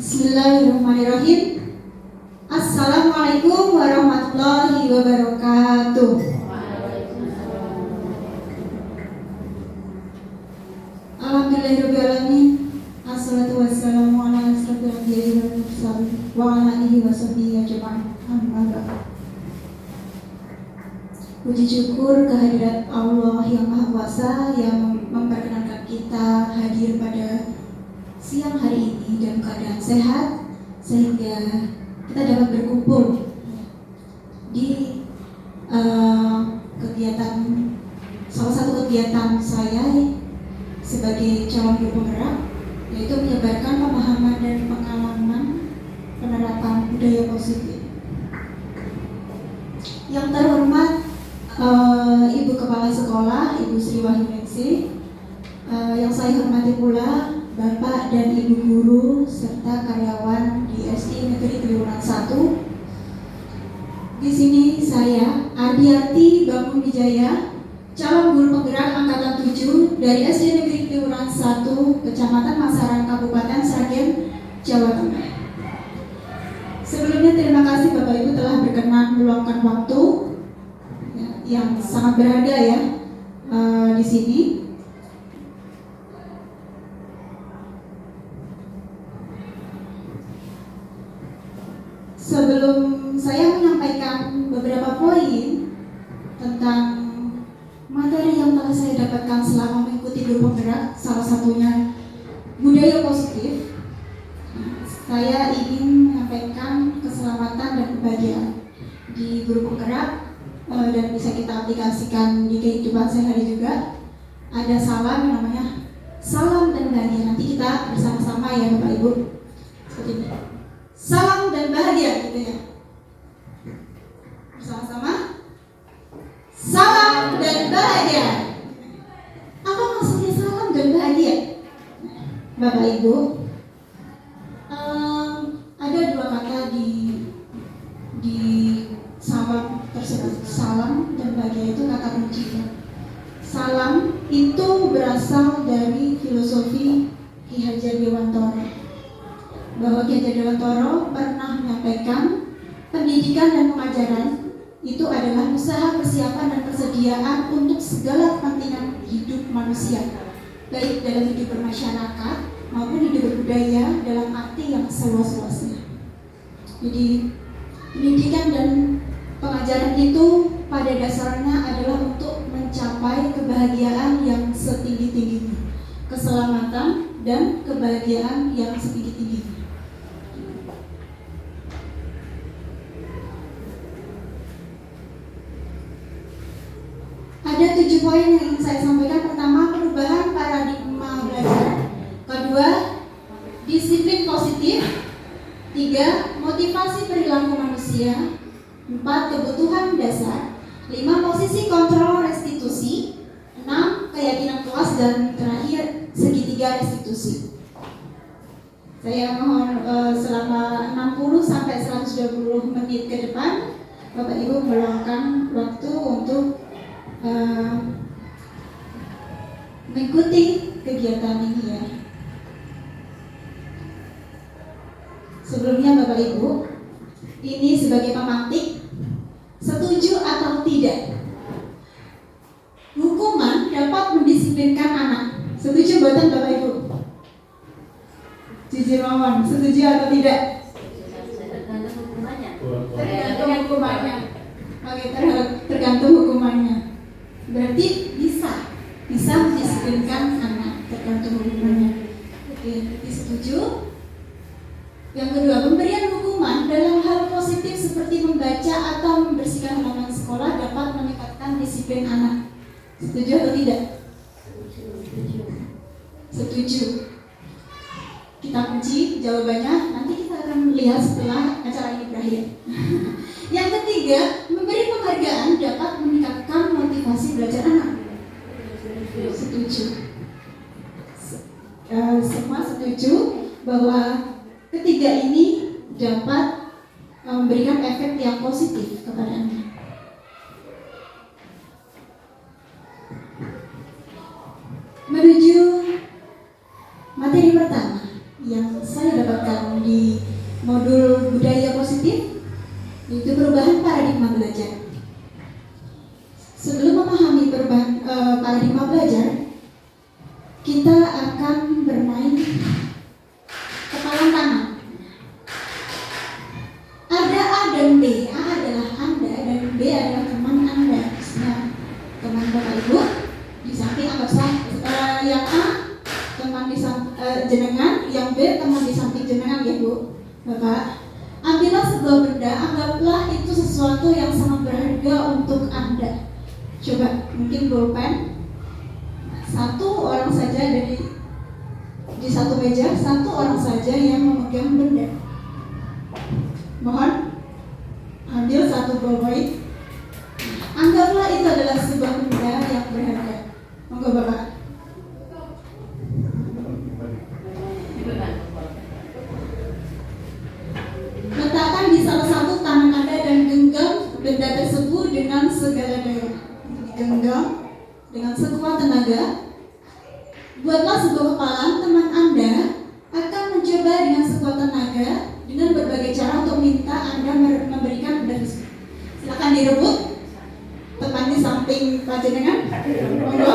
Bismillahirrahmanirrahim. Assalamualaikum warahmatullahi wabarakatuh. Alhamdulillahirrahmanirrahim. Assalatu wassalamu ala asrofil anbiya'i wal mursalin wa ala alihi wa sahbihi ajma'in. Amma ba'd. Puji syukur kehadirat Allah yang Maha Kuasa yang memperkenankan kita hadir pada siang hari ini dalam keadaan sehat sehingga kita dapat berkumpul di salah satu kegiatan saya sebagai calon guru penggerak, yaitu menyebarkan pemahaman dan pengalaman penerapan budaya positif. Yang terhormat Ibu Kepala Sekolah, Ibu Sri Wahyuningsih, yang saya hormati pula Bapak dan Ibu Guru serta karyawan di SD Negeri Triwulan 1. Di sini saya Ardiati Bangun Wijaya, calon guru penggerak angkatan 7 dari SD Negeri Triwulan 1, Kecamatan Masaran, Kabupaten Sragen, Jawa Tengah. Sebelumnya terima kasih Bapak Ibu telah berkenan meluangkan waktu yang sangat berharga di sini. Sebelum saya menyampaikan beberapa poin tentang materi yang telah saya dapatkan selama mengikuti guru penggerak, salah satunya budaya positif, saya ingin menyampaikan keselamatan dan kebahagiaan di guru penggerak dan bisa kita aplikasikan di kehidupan sehari juga. Ada salam yang namanya salam dan bahagia. Nanti kita bersama-sama ya Bapak Ibu, seperti ini. Salam dan bahagia gitu ya. Bersama-sama. Salam dan bahagia. Apa maksudnya salam dan bahagia? Bapak Ibu, ada dua kata di salam tersebut. Salam dan bahagia itu kata kunci. Salam itu berasal dari filosofi Ki Hajar Dewantara, bahwa Ki Hajar Dewantara pernah menyampaikan pendidikan dan pengajaran itu adalah usaha persiapan dan persediaan untuk segala kepentingan hidup manusia, baik dalam hidup bermasyarakat maupun hidup berbudaya dalam arti yang seluas-luasnya. Jadi pendidikan dan pengajaran itu pada dasarnya adalah untuk mencapai kebahagiaan yang setinggi-tingginya, keselamatan dan kebahagiaan yang setinggi-tingginya. Ada 7 poin yang ingin saya sampaikan. Pertama, perubahan paradigma belajar. Kedua, disiplin positif. 3, motivasi perilaku manusia. 4, kebutuhan dasar. 5, posisi kontrol restitusi. 6, keyakinan kelas. Dan terakhir, segitiga restitusi. Saya mohon selama 60 sampai 120 menit ke depan Bapak Ibu meluangkan waktu untuk mengikuti kegiatan ini ya. Sebelumnya Bapak Ibu, ini sebagai pemantik, setuju atau tidak hukuman dapat mendisiplinkan anak? Setuju buatan Bapak Ibu? Cici Mawon, setuju atau tidak? Tergantung hukumannya. Tergantung hukumannya. Oke, tergantung hukumannya. Berarti bisa mendisiplinkan anak tergantung hukumannya. Oke, berarti setuju. Yang kedua, pemberian hukuman dalam hal positif seperti membaca atau membersihkan halaman sekolah dapat meningkatkan disiplin anak. Setuju atau tidak? Setuju. Kita kunci jawabannya, nanti kita akan melihat setelah acara ini berakhir. Yang ketiga, memberi penghargaan dapat meningkatkan motivasi belajar anak. Setuju. Semua setuju bahwa ketiga ini dapat memberikan efek yang positif kepada anak. Menuju materi pertama yang saya dapatkan di usah yang A teman di jenengan, yang B teman di samping jenengan ya Bu, Bapak. Ambillah sebuah benda, anggaplah itu sesuatu yang sangat berharga untuk Anda. Coba mungkin bolpen. Satu orang saja di satu meja, satu orang saja yang memegang benda. Mohon ambil satu bolpen. Anggaplah itu adalah sebuah benda yang berharga. Monggo Bapak. Letakkan di salah satu tangan Anda dan genggam benda tersebut dengan segala daya. Genggam dengan sekuat tenaga. Buatlah sebuah kepalan. Teman Anda akan mencoba dengan sekuat tenaga dengan berbagai cara untuk minta Anda memberikan benda tersebut. Silakan direbut. Teman di samping panjenengan, monggo.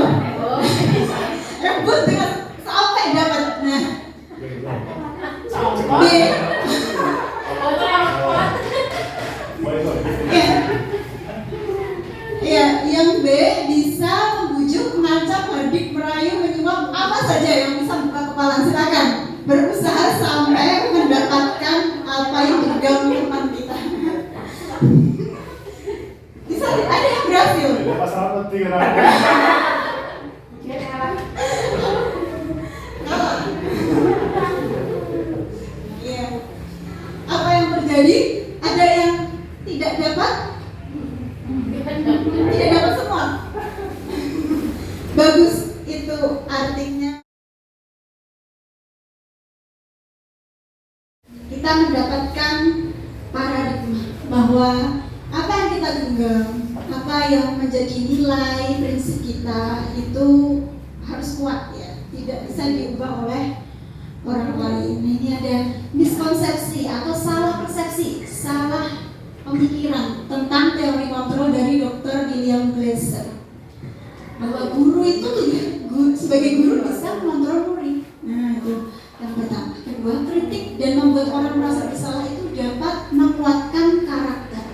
Rebut dengan sampai dapat. Nah, B. Ya, yang B bisa membujuk, mengancam, hardik, merayu, menyuap, apa saja yang bisa membuka kepala. Silakan berusaha sampai mendapatkan apa yang dipegang teman kita. Bisa ada yang berhasil. Iya. Apa yang terjadi? Ada yang tidak dapat? Tidak dapat semua. Bagus, itu artinya kita mendapatkan paradigma bahwa apa yang kita genggam, apa yang menjadi nilai prinsip kita itu harus kuat ya, tidak bisa diubah oleh orang lain. Ini ada miskonsepsi atau salah persepsi, salah pemikiran tentang teori kontrol dari Dr. William Glasser, bahwa guru itu sebagai guru bisa mengontrol murid. Nah itu yang pertama. Kedua, kritik dan membuat orang merasa bersalah itu dapat menguatkan karakter.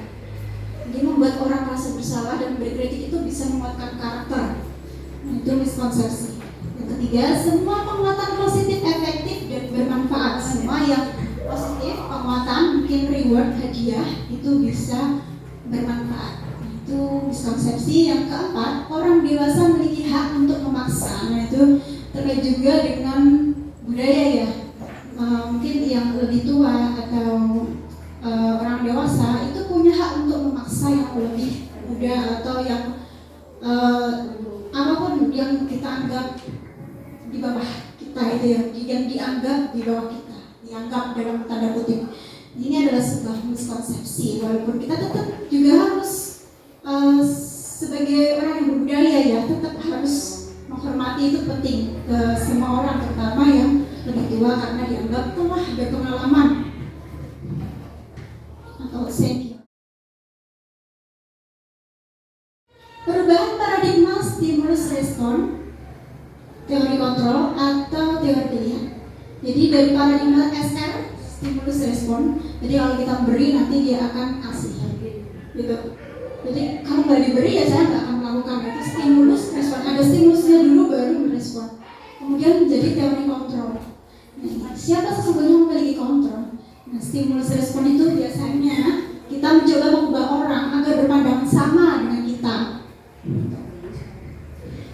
Jadi membuat orang merasa bersalah dan berkritik itu bisa menguatkan karakter. Nah, itu miskonsepsi. Yang ketiga, semua penguatan positif efektif dan bermanfaat. Semua yang positif, penguatan, mungkin reward, hadiah itu bisa bermanfaat. Itu miskonsepsi. Yang keempat, orang dewasa memiliki hak untuk memaksa. Nah itu terkait juga dengan budaya ya. Mungkin yang lebih tua atau orang dewasa itu punya hak untuk memaksa yang lebih muda atau yang apapun yang kita anggap di bawah kita itu yang dianggap di bawah kita, dianggap dalam tanda kutip. Ini adalah sebuah miskonsepsi, walaupun kita tetap juga harus sebagai orang yang berbudaya ya, tetap harus menghormati, itu penting ke semua orang, terutama yang lebih tua karena dianggap telah berpengalaman atau senior. Perubahan paradigma stimulus respon, teori kontrol atau teori pilihan. Jadi dari paradigma SR, stimulus respon, jadi kalau kita beri nanti dia akan kasih gitu. Jadi kalau nggak diberi ya saya nggak akan melakukan. Itu stimulus respon, ada stimulusnya dulu baru merespon. Kemudian menjadi teori kontrol. Nah, siapa sesungguhnya memiliki kontrol? Nah, stimulus respon itu biasanya kita mencoba mengubah orang agar berpandangan sama dengan kita.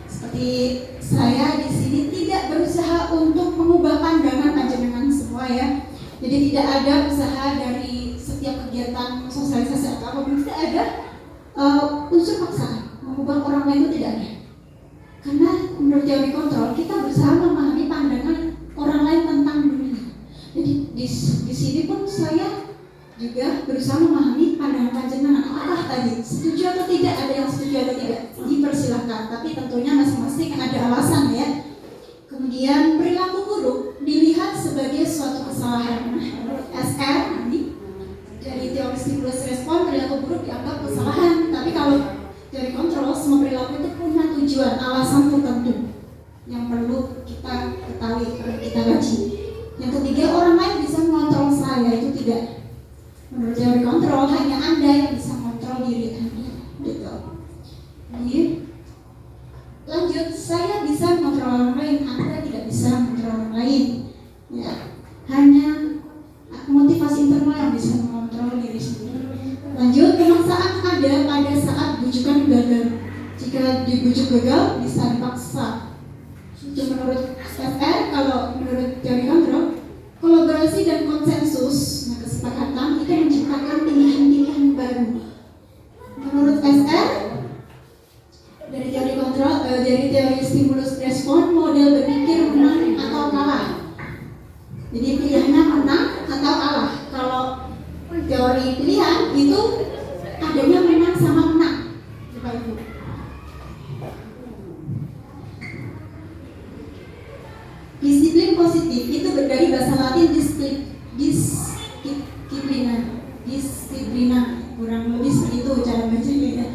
Seperti saya di sini tidak berusaha untuk mengubah pandangan panjenengan semua ya. Jadi tidak ada usaha dari setiap kegiatan sosialisasi atau apapun, tidak ada unsur paksaan mengubah orang lain, itu tidak ada. Karena menurut teori kontrol kita berusaha memahami pandangan orang lain tentang dunia. Jadi di sini pun saya juga berusaha memahami pandangan panjenengan. Apakah tadi setuju atau tidak? Ada yang setuju atau tidak? Dipersilahkan, tapi tentunya masing-masing ada alasan ya. Kemudian perilaku buruk dilihat sebagai suatu kesalahan. Menurut SR nanti dari teori stimulus respon, perilaku buruk dianggap kesalahan. Tapi kalau teori kontrol, semua perilaku itu punya tujuan, alasan tertentu yang perlu kita ketahui, kita kaji. Yang ketiga, orang lain bisa mengontrol saya, itu tidak. Menurut teori kontrol, hanya Anda yang bisa mengontrol diri Anda, gitu. Jadi, Lanjut, saya bisa mengontrol orang lain, Anda tidak bisa mengontrol orang lain. Ya, hanya motivasi internal yang bisa mengontrol diri sendiri. Lanjut, kemaksaan ada pada saat bujukan gagal. Jika dibujuk gagal, bisa dipaksa. Itu menurut SR. Kalau menurut teori kontrol, kolaborasi dan konsensus, nah, kesepakatan itu menciptakan pilihan-pilihan baru. Menurut SR, dari teori kontrol, dari teori stimulus respon, model berpikir menang atau kalah. Jadi pilihannya menang atau kalah. Kalau teori pilihan itu adanya menang sama menang, Bapak Ibu. Disiplin positif itu dari bahasa Latin disiplina, kurang lebih segitu cara bacanya ya.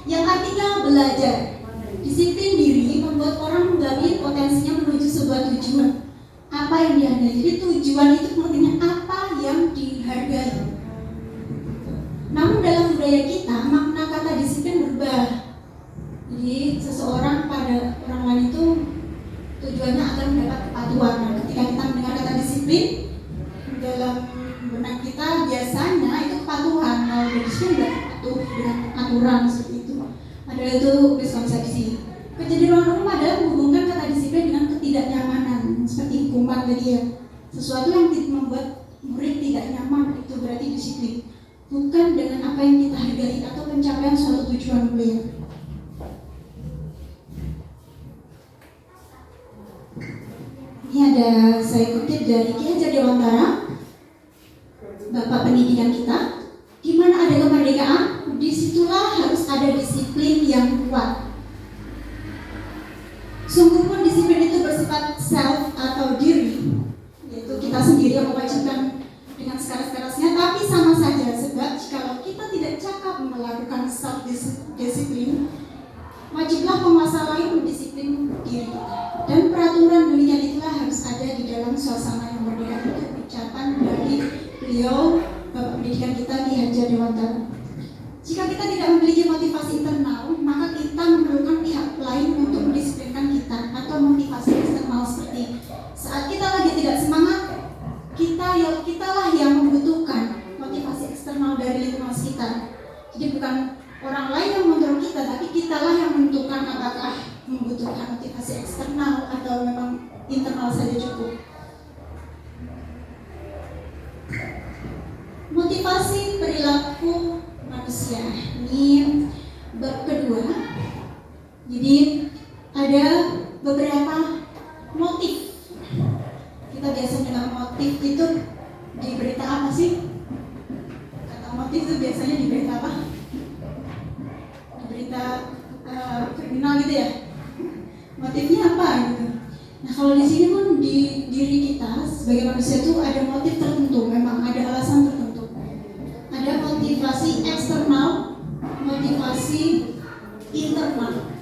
Yang artinya belajar. Disiplin diri membuat orang menggali potensinya menuju sebuah tujuan. Apa yang dihargai. Jadi tujuan itu artinya apa yang dihargai. Namun dalam budaya kita makna kata disiplin berubah. Jadi seseorang pada orang lain itu tujuannya agar mendapat kepatuhan. Nah, ketika kita mendengar kata disiplin dalam benak kita biasanya itu kepatuhan. Kalau disiplin berarti patuh dengan aturan seperti itu. Adalah itu miskonsepsi. Kecenderungan umum adalah menghubungkan kata disiplin dengan ketidaknyamanan, seperti hukuman tadi ya. Sesuatu yang membuat murid tidak nyaman itu berarti disiplin. Bukan dengan apa yang kita hargai atau pencapaian suatu tujuan kuliah. Ini ada saya kutip dari Ki Hajar Dewantara, Bapak Pendidikan kita. Di mana ada kemerdekaan, disitulah harus ada disiplin yang kuat. Sungguh pun disiplin itu bersifat self atau diri, yaitu kita sendiri yang mewajibkan dengan sekeras-kerasnya, tapi sama saja sebab kalau kita tidak cakap melakukan self disiplin, wajiblah penguasa lain mendisiplin diri kita. Dan peraturan demikian itulah harus ada di dalam suasana yang merdeka. Itu ucapan dari beliau Bapak Pendidikan kita Ki Hajar Dewantara. Jika kita tidak memiliki motivasi internal, maka kita memerlukan pihak lain untuk mendisiplinkan kita atau motivasi eksternal seperti saat kita lagi tidak semangat, kitalah yang membutuhkan motivasi eksternal dari lingkungan sekitar. Jadi bukan orang lain yang mengontrol kita, tapi kitalah yang menentukan apakah membutuhkan motivasi eksternal atau memang internal saja cukup. Motivasi perilaku manusia. Ini bab kedua. Jadi ada beberapa motif. Kita biasa dengar motif itu di berita apa sih? Kata motif itu biasanya di berita apa? Di berita kriminal gitu ya. Motifnya apa gitu. Nah kalau di sini pun di diri kita sebagai manusia itu ada motif tertentu, memang ada alasan tertentu. Ada motivasi eksternal, motivasi internal.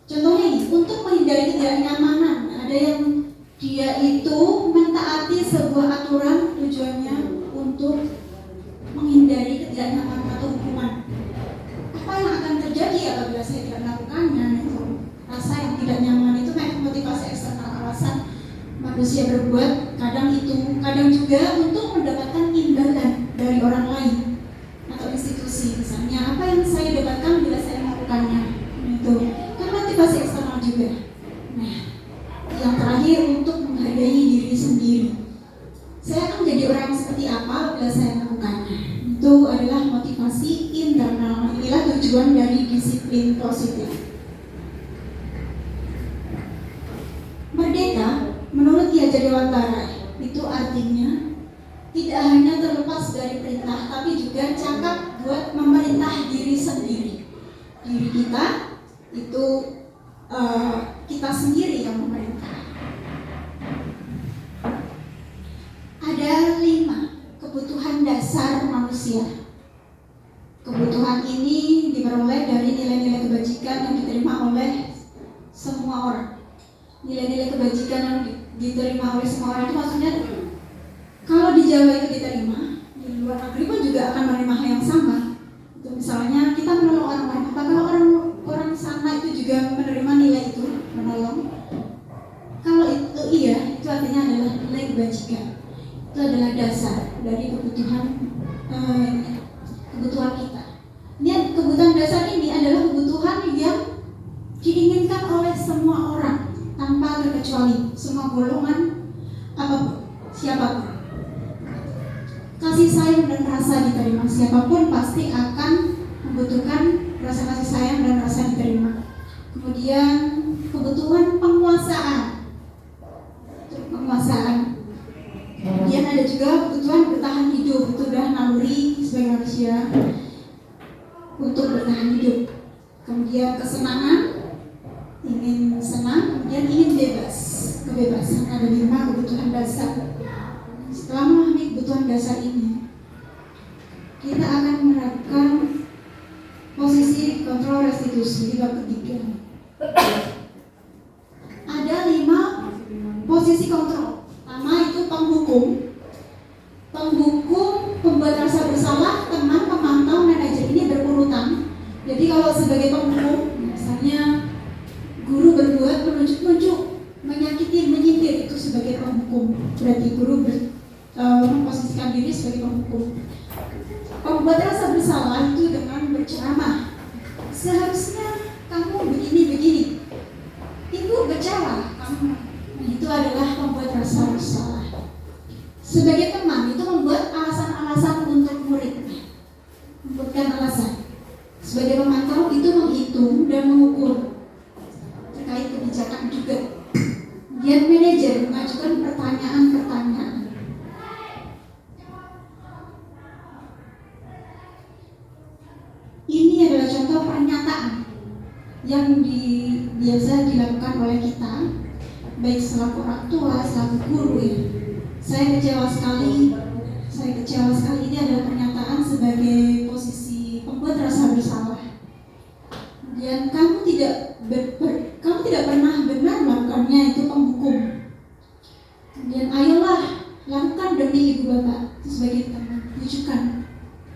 Contohnya ini, untuk menghindari ketidaknyamanan, ada yang dia itu mentaati sebuah aturan tujuannya untuk menghindari ketidaknyamanan atau hukuman. Apa yang akan terjadi apabila saya tidak melakukannya? Itu rasa yang tidak nyaman itu motivasi eksternal, alasan manusia berbuat kadang itu, kadang juga untuk mendapatkan imbalan dari orang lain atau institusi. Misalnya apa yang saya dapatkan bila saya melakukannya, itu kan motivasi eksternal juga. Nah, yang terakhir untuk menghargai diri sendiri. Saya akan menjadi orang seperti apa bila saya melakukannya. Itu adalah motivasi internal. Inilah tujuan dari disiplin positif. Merdeka menurut Ki Hajar Dewantara itu artinya tidak hanya terlepas dari perintah, tapi juga cakap buat memerintah diri sendiri. Diri kita itu kita sendiri yang memerintah. Ada 5 kebutuhan dasar manusia. Kebutuhan ini diperoleh dari nilai-nilai kebajikan yang diterima oleh semua orang. Nilai-nilai kebajikan yang diterima oleh semua orang itu maksudnya kalau di Jawa itu diterima, di luar negeri pun juga akan menerima hal yang sama. Itu misalnya kita menolong orang lain, apakah orang sana itu juga menerima iya, itu artinya adalah nilai kebajikan. Itu adalah dasar dari kebutuhan kita. Ini kebutuhan dasar ini adalah kebutuhan yang diinginkan oleh semua orang tanpa terkecuali, semua golongan apapun, siapapun. Kasih sayang dan rasa diterima, siapapun pasti akan membutuhkan rasa kasih sayang dan rasa diterima. Kemudian kebutuhan penguasaan. Kemudian ada juga kebutuhan bertahan hidup, itu udah naluri sebagai manusia untuk bertahan hidup. Kemudian kesenangan, ingin senang, kemudian ingin bebas, kebebasan. Ada 5 kebutuhan dasar. Setelah memahami kebutuhan dasar ini, kita akan menerapkan posisi kontrol restitusi di bab ketiga. Ada 5 posisi kontrol. Pertama itu penghukum, pembuat rasa bersalah, teman, pemantau, manajer. Ini berurutan. Jadi kalau sebagai penghukum, misalnya guru berbuat menunjuk-nunjuk, menyakiti, menyindir, itu sebagai penghukum. Berarti guru memposisikan diri sebagai penghukum. Pembuat rasa bersalah itu dengan berceramah. Seharusnya kamu begini. Ibu berceramah kamu. Nah, itu adalah pembuat rasa bersalah. Sebagai teman itu membuat alasan-alasan untuk murid. Membuatkan alasan. Sebagai pemantau itu menghitung dan mengukur terkait kebijakan juga. Kemudian manajer mengajukan pertanyaan-pertanyaan. Ini adalah contoh pernyataan yang biasa dilakukan oleh kita, baik selaku orang tua, selaku guru ya. Saya kecewa sekali. Ini adalah pernyataan sebagai posisi pembuat rasa bersalah. Kemudian kamu tidak pernah benar melakukannya, itu penghukum. Kemudian ayolah lakukan demi ibu bapak, itu sebagai teman, bujukan.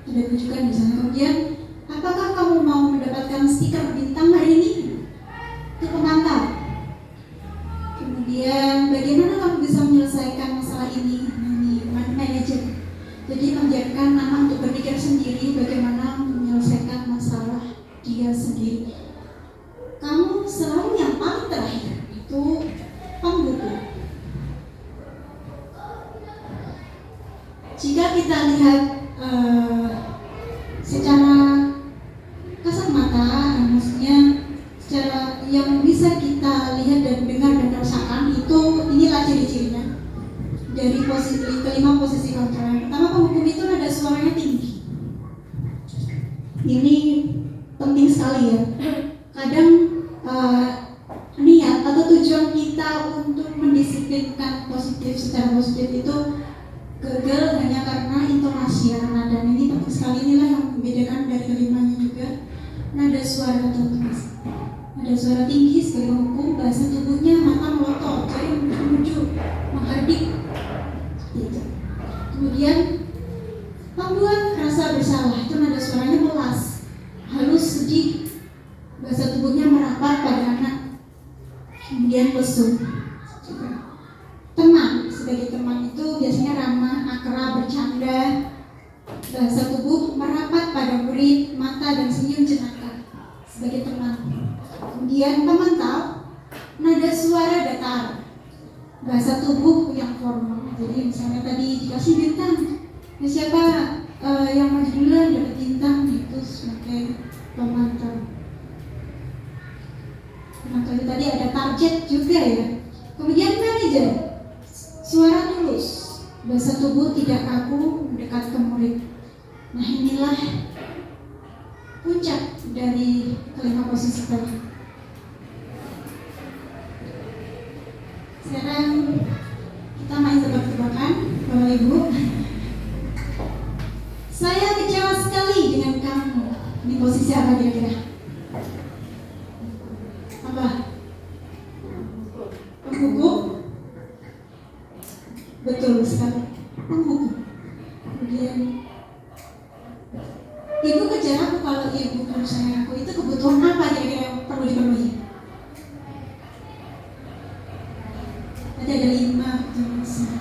Ada bujukan di sana. Kemudian apakah kamu mau mendapatkan stiker bintang hari ini? Itu pemantau. Kemudian bagaimana kamu bisa menyelesaikan masalah ini? Manajer. Jadi membiarkan anak untuk berpikir sendiri bagaimana menyelesaikan masalah dia sendiri. Kamu selalu yang paling terakhir, itu penghukum. Jika kita lihat secara kasat mata, maksudnya secara yang bisa kita lihat dan dengar dan rasakan, itu inilah ciri-cirinya dari kelima posisi kontrol. Pertama, penghukum itu nada suaranya tinggi. Ini penting sekali ya. Kadang niat atau tujuan kita untuk mendisiplinkan secara positif itu gagal hanya karena intonasi ya, nada. Ini penting sekali, inilah yang membedakan dari kelimanya juga. Nada suara atau nada suara tinggi sebagai penghukum, bahasa tubuhnya mata melotot, jari menuju menghardik. Gitu. Kemudian pembuat rasa bersalah itu nada suaranya melas, halus, sedih, bahasa tubuhnya merapat pada anak. Kemudian lesu. Teman, sebagai teman itu biasanya ramah, akrab, bercanda, bahasa tubuh merapat pada murid, mata dan senyum jenaka sebagai teman. Kemudian pemantau, nada suara datar, bahasa tubuh yang formal. Jadi misalnya tadi dikasih bintang, ya siapa yang maju duluan dapat bintang, itu sebagai pemantau. Pemantau itu tadi ada target juga ya. Kemudian manajer, suara tulus, bahasa tubuh tidak kaku, mendekat ke murid. Nah, inilah puncak dari kelima posisi tadi. Sekarang kita main tebak-tebakan, Bapak Ibu. Saya kecewa sekali dengan kamu. Di posisi apa kira-kira? Apa? Penghukum? Betul sekali, penghukum. Kemudian ibu kejar aku, kalau ibu kamu sayang aku, itu kebutuhan apa kira-kira yang perlu dipenuhi? ada 5 kebutuhan dasar.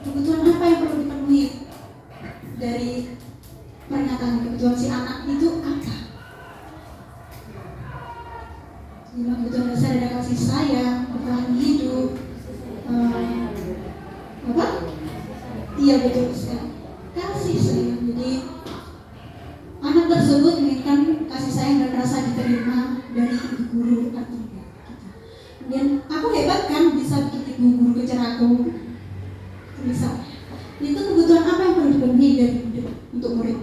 Kebutuhan apa yang perlu dipenuhi dari pernyataan kebutuhan si anak itu apa? 5 kebutuhan dasar ada kasih sayang, bertahan hidup, apa? Iya betul sekali. Kasih sayang. Jadi anak tersebut menginginkan kasih sayang dan rasa diterima dari ibu guru atau kita. Kemudian aku hebat kan bisa bikin ibu guru kejar aku. Bisa. Itu kebutuhan apa yang perlu dipenuhi dari untuk murid?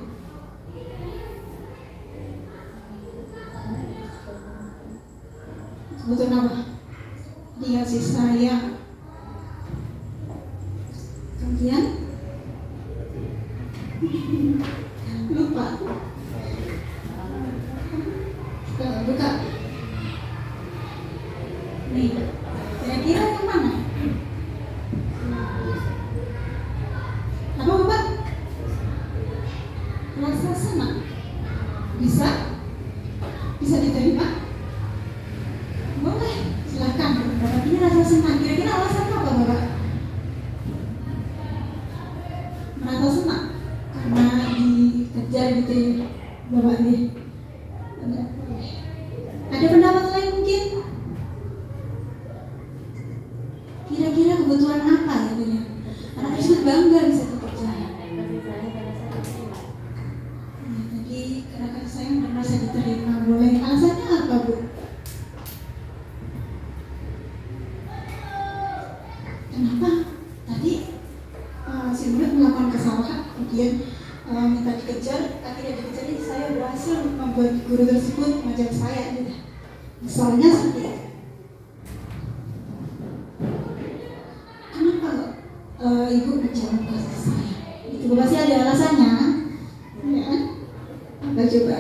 Kebutuhan apa? Dikasih sayang. Kemudian lupa. Buka. Nih, kira-kira yang mana? Apa Bapak? Rasa senang. Bisa? Bisa diterima? Boleh, silakan. Bapak ini rasa senang. Kira-kira alasan apa Bapak? Merasa senang karena dikejar gitu ya Bapak ini. Ada pendapat lain mungkin? Kira-kira kebutuhan apa ya dia? Anak tersebut bangga bisa dipercaya. Ya, tadi karena kasih sayang dan rasa diterima. Boleh. Alasannya apa Bu? Kenapa? Tadi si murid melakukan kesalahan, kemudian minta dikejar, akhirnya dikejar. Saya berhasil membuat guru tersebut mengajar saya. Gitu. Misalnya seperti itu. Kenapa ibu menjawab kasih sayang? Itu pasti ada alasannya, ya? Apa coba?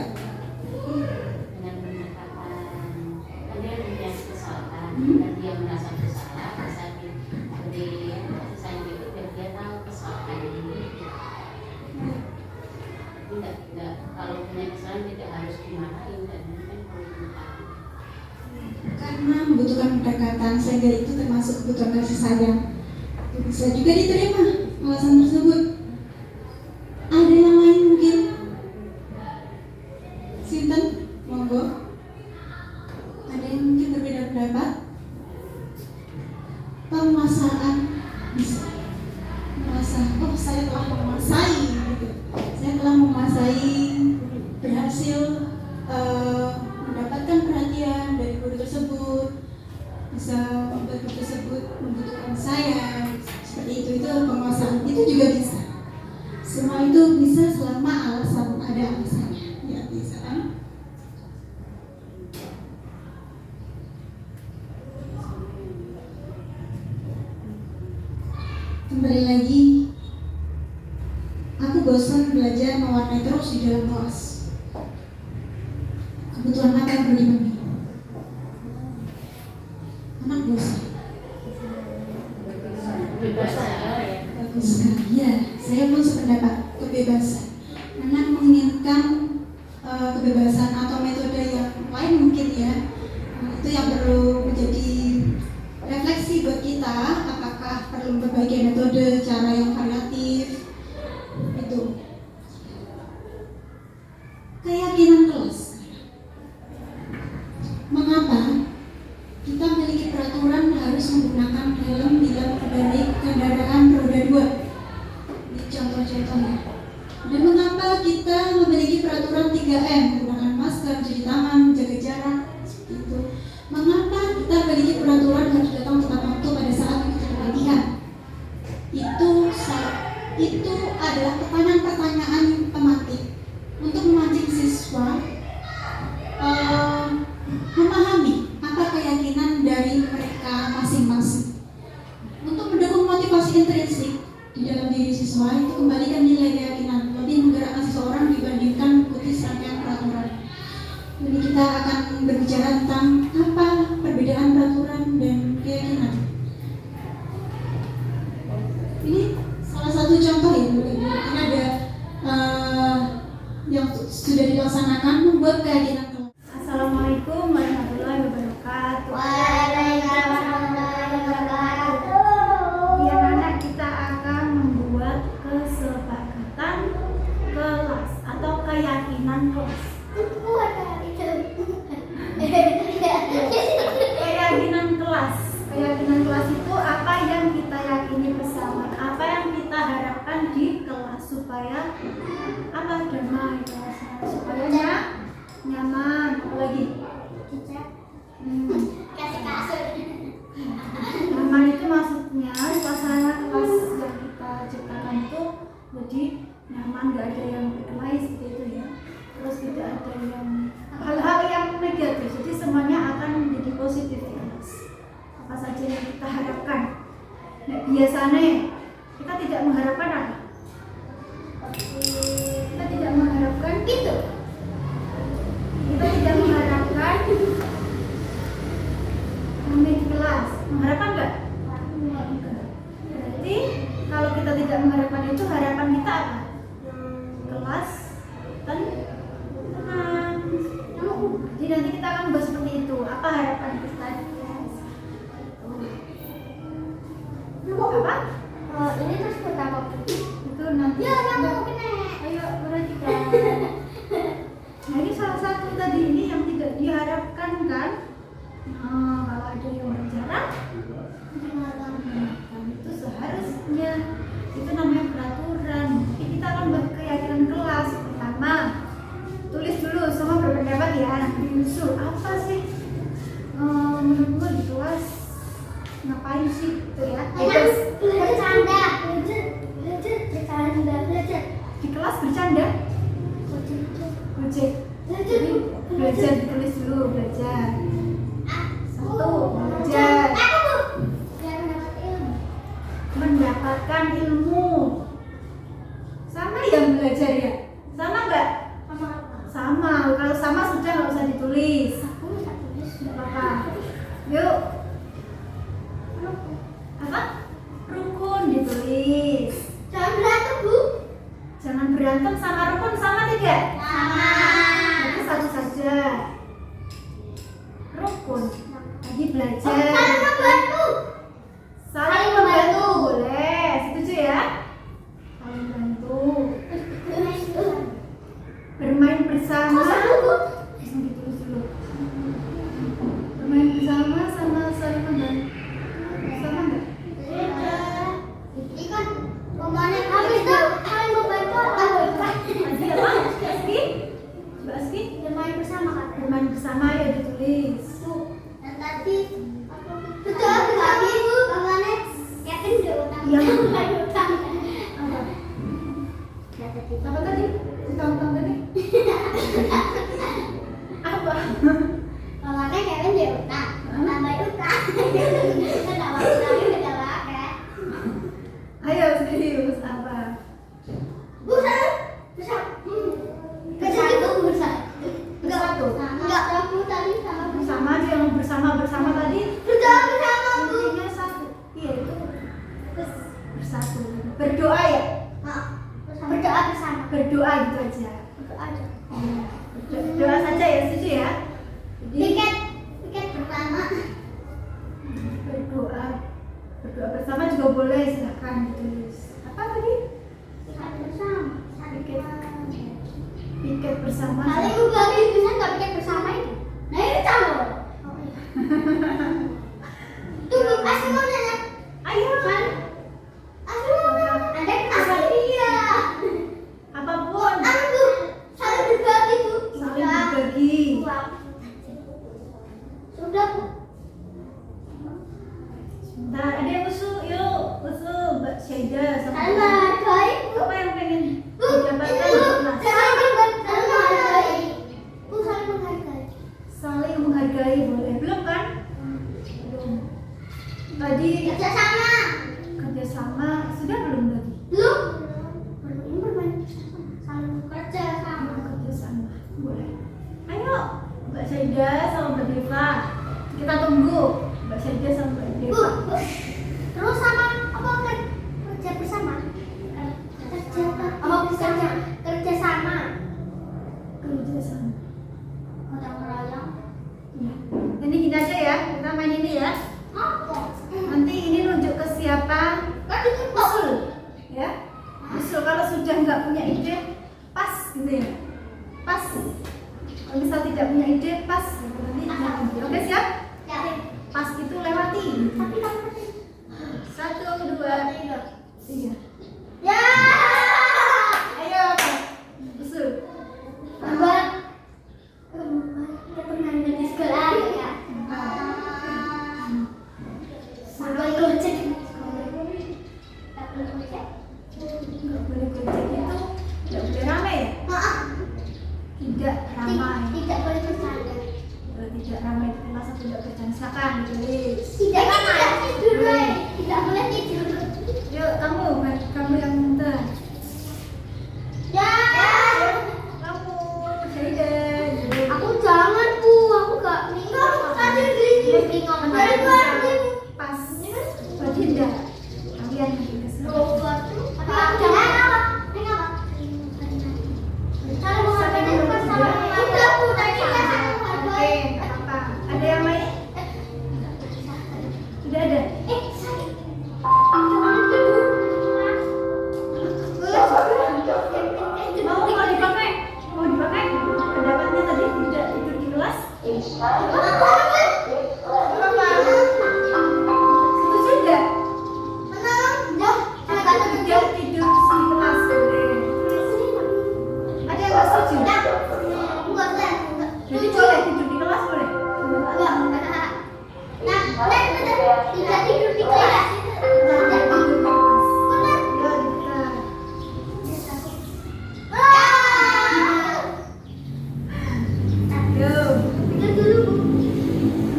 Dengan pendekatan dia punya kesalahan dan dia merasa bersalah, bisa diberi kasih sayang itu biar dia tahu kesalahan ini. Tidak kalau punya kesalahan tidak harus dimarahin dan mungkin perlu dimarahin. Karena membutuhkan pendekatan sehingga itu termasuk kebutuhan kasih sayang. Bisa juga diterima alasan tersebut. Ada yang lain mungkin? Sinten? Monggo. Ada yang mungkin berbeda pendapat? Penguasaan bisa. Merasa, oh saya telah menguasai gitu. Saya telah menguasai, berhasil mendapatkan perhatian dari guru tersebut, bisa membuat guru tersebut membutuhkan saya. Seperti itu penguasaan. Itu juga bisa. Semua itu bisa selama ada alasannya. Ya bisa kan? Kembali lagi, aku bosan belajar mewarnai terus di dalam kelas. Kebutuhan apa yang perlu dipenuhi? Anak bosan. Bagus sekali ya. Saya pun sependapat, kebebasan. Anak menginginkan kebebasan atau metode yang lain mungkin ya. Itu yang perlu menjadi refleksi buat kita. Apakah perlu berbagai metode, cara yang variatif? Itu keyakinan kelas. Mengapa kita memiliki peraturan harus menggunakan helm bila mengendarai kendaraan roda 2? Ini contoh-contohnya. Dan mengapa kita memiliki peraturan 3M, menggunakan masker, cuci tangan, menjaga jarak, seperti itu? Mengapa kita memiliki peraturan harus datang tepat waktu pada saat mengikuti latihan? Itu adalah pertanyaan-pertanyaan tematik untuk memancing siswa memahami apa keyakinan dari mereka masing-masing. Untuk mendukung motivasi intrinsik di dalam diri siswa, itu kembalikan nilai keyakinan, lebih menggerakkan seseorang dibandingkan mengikuti serangkaian peraturan. Jadi kita akan berbicara tentang apa perbedaan peraturan dan keyakinan. Ini salah satu contoh ya, ini ada yang sudah dilaksanakan membuat keyakinan. Assalamualaikum warahmatullahi wabarakatuh. Waalaikumsalam. kita harapkan. Nah, biasanya kita tidak mengharapkan apa? Kita tidak mengharapkan itu. Kita tidak mengharapkan rame di kelas. Mengharapkan enggak? Enggak. Berarti kalau kita tidak mengharapkan itu, harapan kita apa? Kelas tenang. Jadi nanti kita akan bahas seperti itu. Apa harapan kita di kelas? Apa? Ini terus pertama Itu nanti. ya kamu kena. Ayo perhatikan. Nah ini salah satu tadi ini yang tidak diharapkan kan? Kalau ada yang berjarak, itu seharusnya itu namanya peraturan. Tapi kita akan berkeyakinan kelas. Pertama, tulis dulu semua berpendapat ya. Diusul apa sih? Menurutmu di kelas ngapain sih gitu ya? Bercanda. Di kelas bercanda? Gojek. Jadi belajar ditulis dulu belajar. Satu belajar mendapatkan ilmu. Sama yang belajar ya? Sama nggak? Sama. Kalau sama sudah nggak usah ditulis. Nggak apa-apa. Yuk. Apa? Rukun ditulis. Jangan berantem sama rukun sama tidak? Itu satu saja. Rukun. Lagi belajar. Saling membantu boleh. Setuju ya? Saling bantu. Bermain bersama. Ditulis dulu. Bermain bersama sama saling membantu. Sama enggak? Lagi apa? Mbak Aski? Bermain bersama ya ditulis. Apa tadi? Ditang-tang tadi? Apa? Ayo serius apa? Bersatu. Bersama aja yang bersama tadi. Intinya satu. Iya itu bersatu. Berdoa ya? Berdoa gitu aja. Doa saja ya, setuju ya? Jadi berdoa bersama juga boleh, silakan ditulis. Apa tadi? Piket bersama. Ayo. Apapun. Saling berbagi. Sudah Bu. Sebentar, ada yang usul, yuk usul Mbak Syaida sama Saling menghargai Bu. apa yang pengen Bu, didapatkan Bu, di kelas? saling menghargai. Saling menghargai boleh, belum kan? Belum. Tadi kerjasama sudah belum tadi? Belum. Ini bermain bersama. Saling kerja sama. Kerjasama boleh. Ayo Mbak Syaida sama Mbak Deva, kita tunggu Mbak Syaida sama Mbak Bu, Deva. Bu. Terus sama apa kerja bersama? Kerja sama. Kerjasama. Gotong royong. Ya. Ini gini aja ya, kita main ini ya. Apa? Nanti ini nunjuk ke siapa? Kan itu Usul, ya. Usul kalau sudah nggak punya ide, pas gitu ya. Pas. Kalau misal tidak punya ide, pas. Nanti nanti. Oke siap? Ya. Pas itu lewati. Tapi kan 1, 2, 3. ya. Ayo, usul. Buat permainan di sekolah ya. Sampai gojek. Tak boleh gojek. Nggak boleh gojek itu nggak satu tidak kerjaan, silakan ditulis. Tidak tidur, tidak boleh tidur. Yuk kamu yang minta. Ya. Kamu Syaidah. Aku jangan bu, aku gak minta. Tadi gini. Dari luar ibu. Pas. Badinda. Kalian lagi kesel. Tapi aku jangan apa? Ini apa? Kalau mau apa itu pas sama udah bu, tadi kan aku Oke, nggak apa-apa. Ada yang lain? Tidak ada. sakit. Jangan tidur. Mau dipakai? Mau dipakai? Pendapatnya tadi tidak tidur di kelas? Setuju tidak? Tidak tidur di kelas. Ada yang nggak setuju? Jadi boleh tidur di kelas boleh? Tidak tidur di kelas. Tidak tidur di kelas. Ya, benar. Yuk,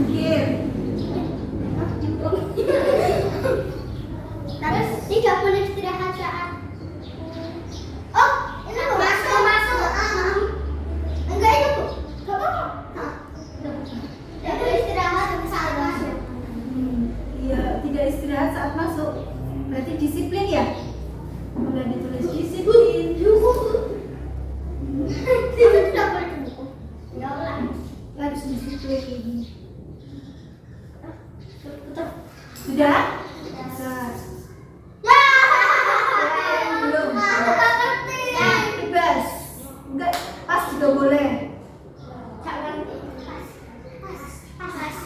pikir. Terus tidak boleh istirahat saat. Oh, ini loh, masuk. Enggak itu bu, enggak apa-apa. Tidak boleh istirahat saat masuk. Iya, tidak istirahat saat masuk. Berarti disiplin ya? Boleh ditulis disiplin. Itu tidak boleh ke buku. Ya Allah. Harus disiplin. Sudah? Sudah. Ya. Belum. Aku nggak ngerti. Bebas. Enggak, pas juga boleh. Nggak ngerti. Pas.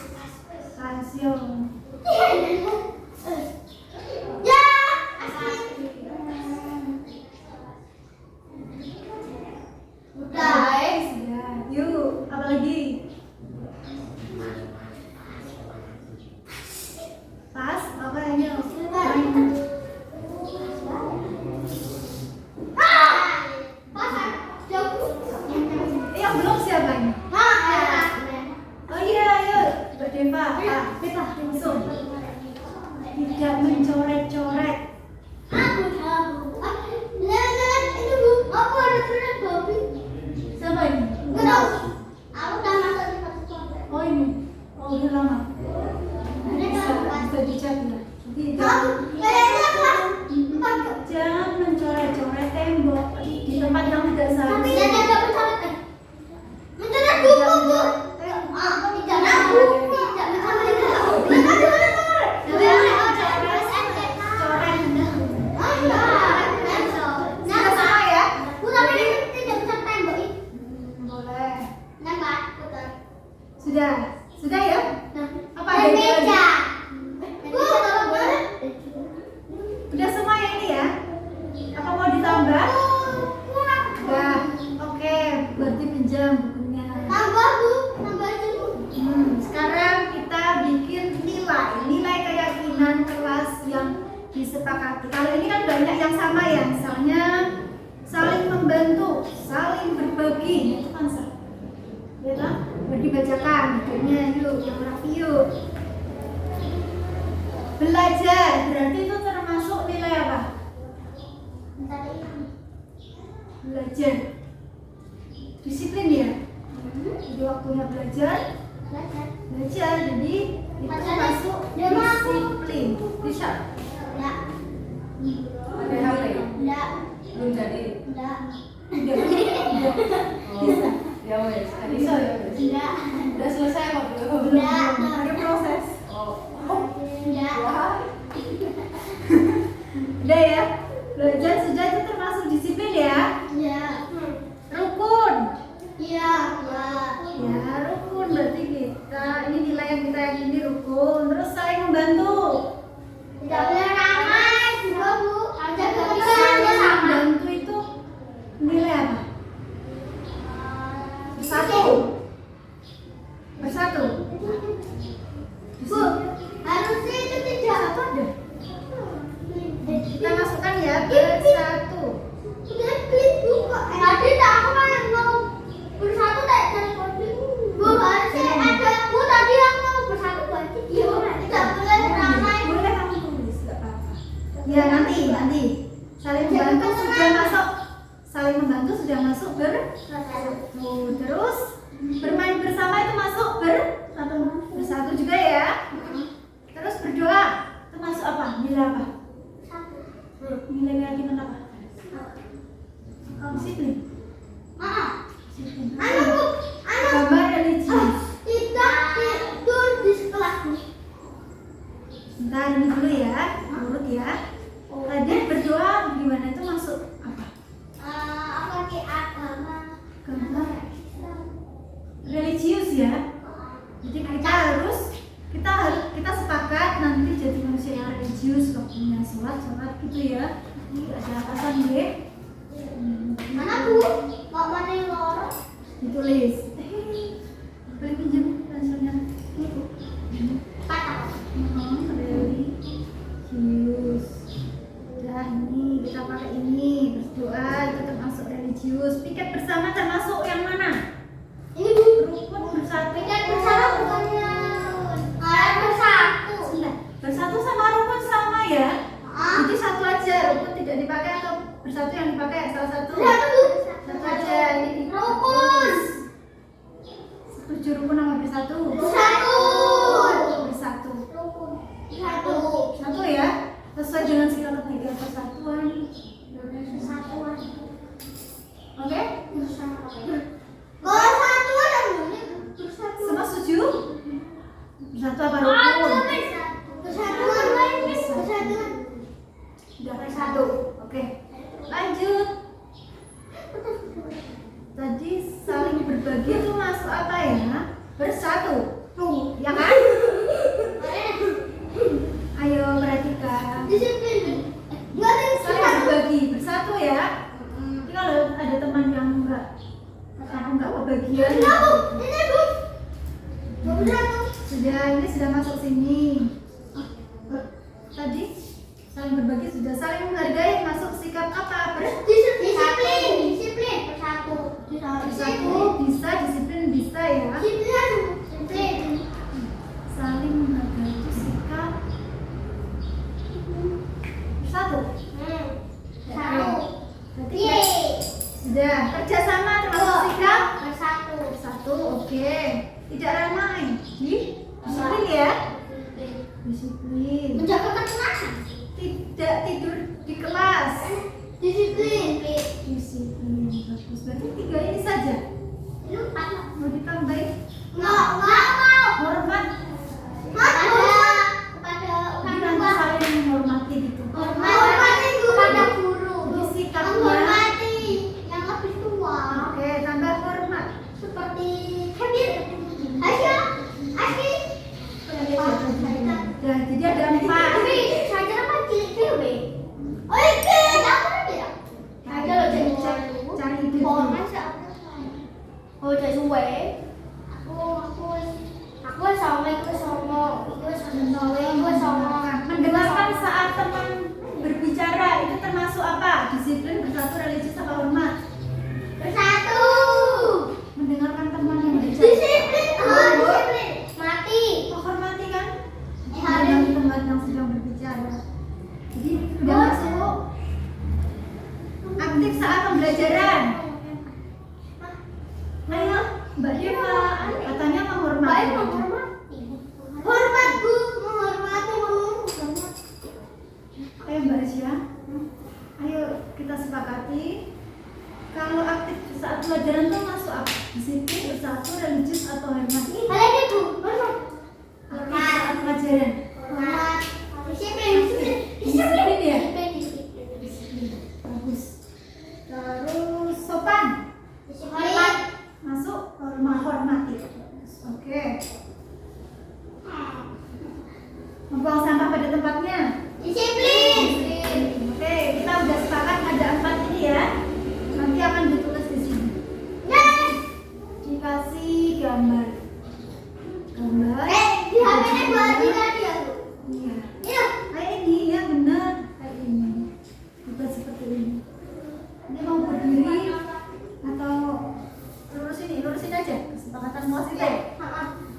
Rasio. Ya. Udah. Sudah. Yuk, apa lagi? Pas, apa ini? Yang belum siapa ini? Oh iya, ayo, Mbak Deva. Deva, langsung. Tidak mencoret-coret. Aku tahu. Lihat itu bu, aku ada surat babi. Siapa ini? Nggak tahu. Aku udah masuk di satu kelompok. Oh ini. Oh udah lama. Ada Bisa dicek ya. Nanti Aku kayaknya kelas 4. jangan mencoret-coret tembok di tempat yang tidak Tapi seharusnya. dia tidak mencoret. Mencoret buku bu. Tidak buku. Tidak mencoret. Tidak mencoret. Sudah sama ya? Boleh. Sudah. Sudah ya? Apa ada yang lagi? Udah semua ya ini ya? Apa mau ditambah? Udah. Oke, berarti pinjam bukunya. Sekarang kita bikin nilai keyakinan kelas yang disepakati. Kalau ini kan banyak yang sama ya, misalnya saling membantu, saling berbagi, itu kan sama. Ya kan? Dibacakan bukunya yuk, yang rapi yuk. Belajar, berarti itu termasuk nilai apa? Belajar. Disiplin ya. Jadi waktunya belajar, jadi itu masuk disiplin. Bisa. Ada HP? Belum jadi. Udah. Bisa. Ya wes, Bisa ya. udah selesai kok belum? Belum. Ada proses. Udah ya. Belajar sudah itu termasuk disiplin ya. Rukun. Ya, rukun berarti kita ini nilai yang kita yakini rukun. Terus saling membantu. Saling membantu itu nilai apa? Bersatu. Bu, harusnya itu tidak Satu ada. Kita masukkan ya bersatu. udah klik bu kok. Tadi tak aku kan mau bersatu tak telepon bu. Bu harusnya ada bu tadi aku sholat gitu ya. Ini ada atasan gue. Mana Bu? Kok mana yang lorong? Ditulis. Boleh pinjam pensilnya? Ini Bu. Patah. Religius. Udah ini kita pakai ini berdoa itu termasuk religius. Piket bersama termasuk yang mana? Ini Bu. Rukun bersatu. Piket bersama bukannya orang bersatu. Sebentar. Bersatu sama rukun sama ya? Jadi satu aja, rukun tidak dipakai atau bersatu yang dipakai salah satu. Satu aja. Ini Rukun. setuju rukun sama bersatu. Bersatu. Bersatu. Rukun. Satu. Satu ya. Sesuai dengan sila ketiga persatuan. Persatuan. Oke? Kalau satu ada bunyi bersatu. Semua setuju? Bersatu apa rukun? Persatuan lain. Persatuan. Sudah bersatu. Oke. Lanjut. Tadi saling berbagi itu masuk apa ya? Bersatu. Tuh, ya kan? Ayo perhatikan. Disiplin. Enggak ada Saling berbagi, bersatu ya. Ini kalau ada teman yang enggak kebagian. Ini Bu. Ini Bu. Bersatu. Ini sudah masuk sini. Tadi saling berbagi sudah, saling menghargai masuk sikap apa? Disiplin. Disiplin. Bersatu. Bersatu bisa, disiplin bisa ya. Disiplin. Saling menghargai itu sikap bersatu. Satu. Berarti Yeay. sudah kerjasama termasuk sikap Bersatu. bersatu. Oke. Tidak ramai. Disiplin ya. Disiplin. Menjaga ketenangan. Tidak tidur di kelas. Disiplin. Disiplin. Bagus. Berarti tiga ini saja. Lupa. Mau ditambahin? Nggak mau. Hormat. Kepada Jadi nanti saling menghormati gitu. menghormati guru pada guru. Jadi sikapnya. Menghormati yang lebih tua. Oke, tambah hormat. Seperti Kevin, Asya, Aski. Ya, jadi ada 4. Tapi saya kira kan cilik be. Oh iya, apa lagi ya? Ada loh jadi Cari ide. Hormat siapa? Oh jadi suwe. Aku sama itu sama Mendengarkan saat teman berbicara itu termasuk apa? Disiplin, bersatu, religius, apa hormat? bersatu. Mendengarkan teman yang berbicara. Disiplin. Disiplin. Mati. Menghormati kan? Harus. Mendengarkan teman yang sedang berbicara. Jadi sudah masuk. Aktif saat pembelajaran. Ayo, Mbak Deva, katanya menghormati. Baik menghormati. Hormat Bu, menghormati. Ayo Mbak Asia, ayo kita sepakati. Kalau aktif saat pelajaran itu masuk apa? Disiplin, bersatu, religius, atau hormat? Kalian ini Bu, hormat. Aktif saat pelajaran. Hormat. Disiplin. Disiplin ya? Disiplin. Bagus. Terus sopan, Hormat. masuk menghormati. Oke. Membuang sampah pada tempatnya. Disiplin. Oke, kita udah sepakat ada 4 ini ya. Nanti akan ditulis di sini. Yes. Dikasih gambar. Gambar. Di HP-nya Bu Adi tadi ya Bu. Iya. Iya. Kayak ini ya benar. Kayak ini. Bukan seperti ini. Ini mau berdiri atau lurusin aja. Kesepakatan wasit ya.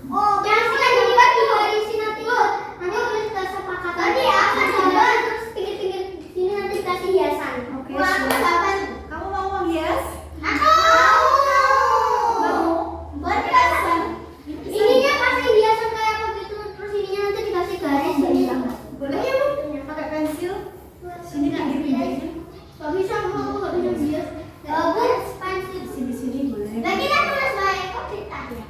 Oh, yang kita juga diwarisi nanti. Nanti tulis kesepakatan. Tadi akan gambar terus pinggir-pinggir sini nanti kasih hiasan. Oke, Wah, siap. apa? Kamu mau menghias? Aku. Mau? Buat hiasan. Ininya kasih hiasan kayak begitu, terus ininya nanti dikasih garis. Boleh ya Bu? Pakai pensil. Sini pinggir-pinggirnya. Gak bisa, aku gak bisa hias. Bagus, pensil. Sini boleh. Nah kita tulis baik, kok cerita ya?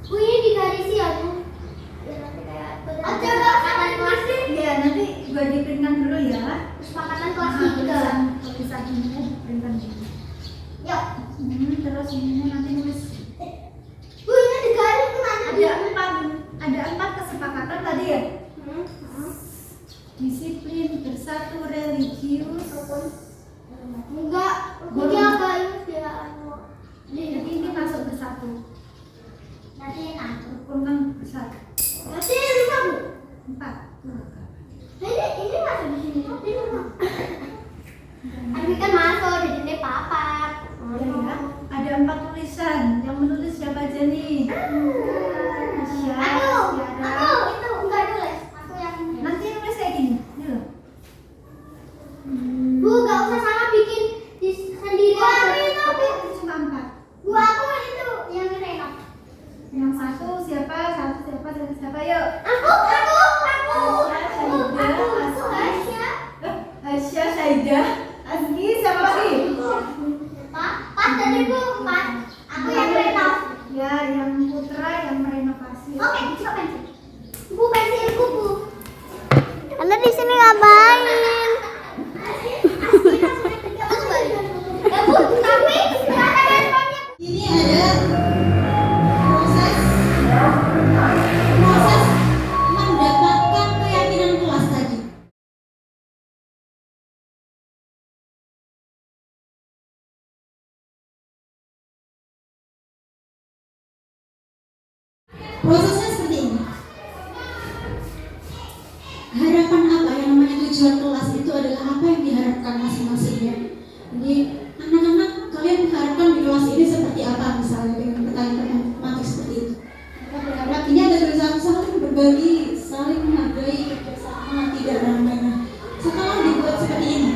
Bu ini digarisi ya Bu? Aja gak akan kelas Iya, nanti gua diprintkan dulu ya. kesepakatan kelas Kalau bisa ini printkan dulu. Yuk. Terus ini nanti nulis. Bu ini digaris kemana? Ada 4 kesepakatan tadi ya. bersatu religius. Enggak, Belum. dia kayak dia Jadi ini masuk bersatu. nanti aku. Rukun kan bersatu. Nanti lima Bu. 4. Ini masuk di sini. Tapi lima. Tapi kan masuk di sini papa. Ya. Ada 4 tulisan. Yang menulis siapa aja nih? Aisyah, Aku Tiara. itu enggak nulis. Aku yang Nanti nulis kayak gini. Ini loh. Bu, enggak usah salah bikin sendiri. Tapi cuma 4. Bu, aku itu yang renov. Yang satu siapa? Siapa? Yuk. Aku. Aisyah, Saidah, Azki, siapa lagi? Pas tadi Bu, pas. Aku yang renov. Ya, yang Putra yang merenovasi. Oke, coba pensil. Bu, pensilku Bu. Anda di sini ngapain? Ya Bu, tapi ada handphonenya. Ini ada proses mendapatkan keyakinan kelas tadi. Prosesnya seperti ini. Harapan apa yang namanya tujuan kelas itu adalah apa yang diharapkan masing-masingnya. Jadi anak-anak kalian mengharapkan di kelas ini seperti apa misalnya dengan pertanyaan matematik seperti itu. Kita berharap ini ada tulisan saling berbagi, saling menghargai, kerjasama, tidak ramai. Nah, setelah dibuat seperti ini,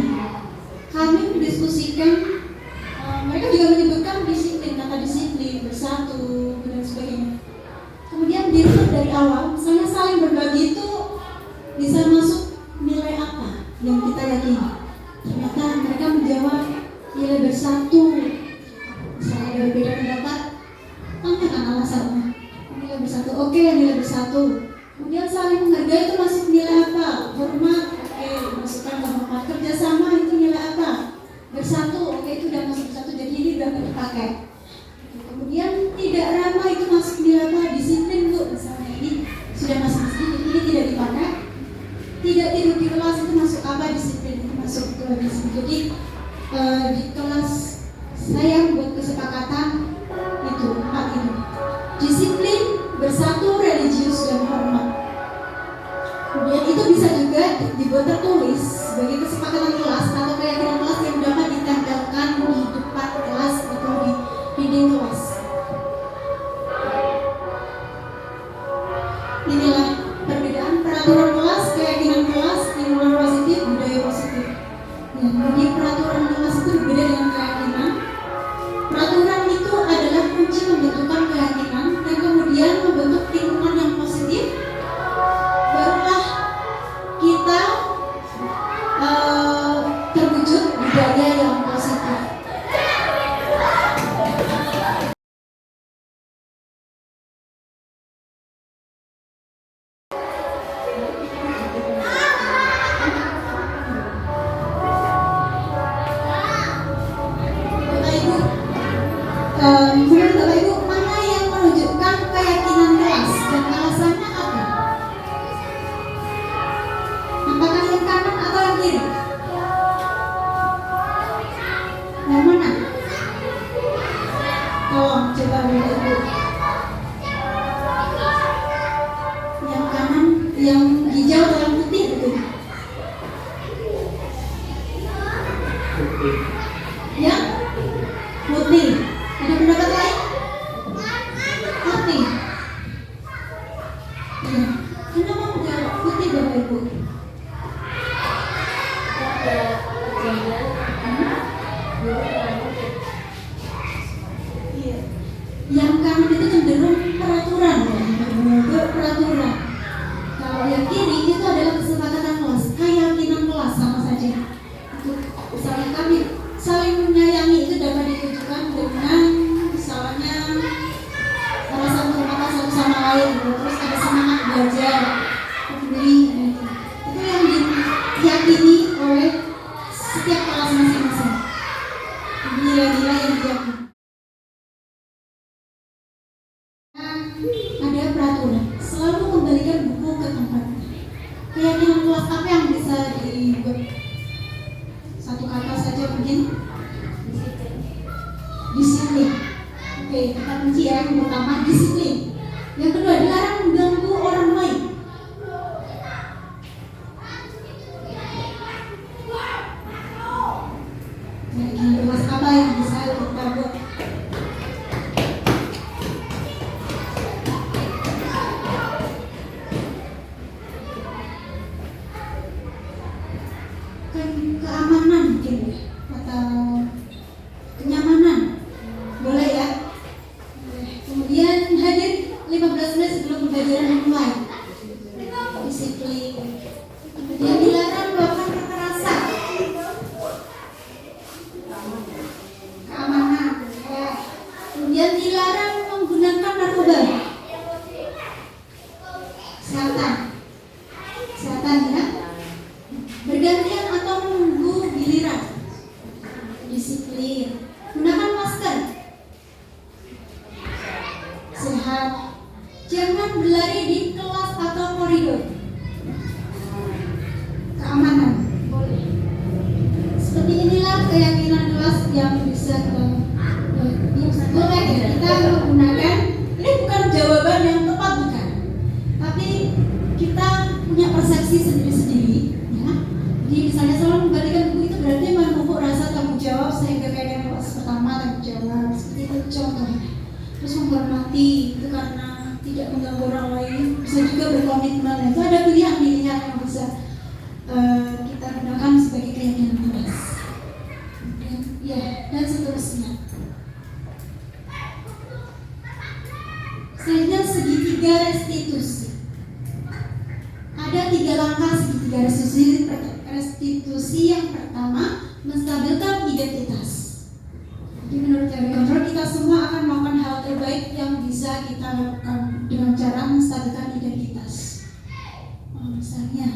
kami mendiskusikan. Mereka juga menyebutkan disiplin, kata disiplin, bersatu dan sebagainya. Kemudian dilihat dari awal, misalnya saling berbagi itu bisa masuk nilai apa yang kita yakini. Ternyata mereka menjawab nilai bersatu. Misalnya ada berbeda pendapat, tanyakan alasannya. Nilai bersatu, oke, nilai bersatu. Kemudian saling menghargai itu masuk nilai apa? Hormat, oke, masukkan ke hormat. Kerjasama itu nilai apa? Bersatu, oke, itu udah masuk bersatu. Jadi ini udah nggak dipakai. Kemudian tidak ramah itu masuk nilai apa? Disiplin Bu, misalnya ini sudah masuk disiplin, ini tidak dipakai. Tidak tidur di kelas itu masuk apa? Disiplin, itu masuk ke disiplin. Jadi di kelas saya buat kesepakatan itu 4 ini. Disiplin, bersatu, religius, dan hormat. Kemudian itu bisa juga dibuat tertulis sebagai kesepakatan kelas atau keyakinan kelas yang dapat ditempelkan di depan kelas atau di dinding kelas. Inilah perbedaan peraturan kelas, keyakinan kelas, lingkungan positif, budaya positif. Ya, jadi peraturan kelas itu berbeda dengan keyakinan. Peraturan itu adalah kunci pembentukan keyakinan dan kemudian membentuk lingkungan yang positif. Barulah kita terwujud budaya yang positif. Bapak Ibu, menurut Bapak Ibu mana yang menunjukkan keyakinan kelas dan alasannya apa? Apakah yang kanan atau yang kiri? Yang mana? Tolong coba Bapak Ibu. Yang kanan, yang hijau atau yang putih itu? Yang putih. Ada pendapat lain? Putih. Ya. Kenapa menjawab putih Bapak Ibu? Ada kejadian dulu terlalu Iya. Yang kanan itu cenderung peraturan ya, peraturan. Kalau yang kiri itu adalah kesepakatan kelas, keyakinan kelas sama saja. Itu misalnya kami saling menyayangi itu dapat ditujukan dengan misalnya rasa menghormati satu sama lain, terus ada semangat belajar, peduli, gitu. Itu yang diyakini oleh setiap kelas masing-masing. Nilai-nilai yang diyakini. Ada peraturan, selalu kembalikan buku ke tempatnya. keyakinan kelas apa yang bisa dibuat? Satu kata saja mungkin. Disiplin. Oke, kita kunci ya. Yang pertama disiplin. Yang kedua dilarang mengganggu orang lain. Keyakinan kelas apa yang bisa kita buat? Keamanan mungkin ya, atau kenyamanan, boleh ya. Kemudian hadir 15 menit sebelum pembelajaran online, disiplin. Kemudian dilarang melakukan kekerasan, keamanan ya. Kemudian dilarang menggunakan narkoba, kesehatan ya. Bergantian atau menunggu giliran, disiplin. Gunakan masker, sehat. Jangan berlari di kelas atau koridor, keamanan. Seperti inilah keyakinan kelas yang bisa boleh ya kita menggunakan. Ini bukan jawaban yang tepat, bukan, tapi kita punya persepsi sendiri-sendiri ya. Jadi misalnya selalu membalikan buku itu berarti memupuk rasa tanggung jawab, sehingga kayak kelas pertama tanggung jawab seperti itu contohnya. Terus menghormati itu karena tidak mengganggu orang lain, bisa juga berkomitmen. Itu ada pilihan-pilihan yang bisa kita gunakan sebagai keyakinan kelas. Ya, dan seterusnya. Selanjutnya segitiga restitusi. Ada 3 langkah segitiga restitusi. Yang pertama, menstabilkan identitas. Jadi menurut teori kontrol, kita semua akan melakukan hal terbaik yang bisa kita lakukan dengan cara menstabilkan identitas. Misalnya,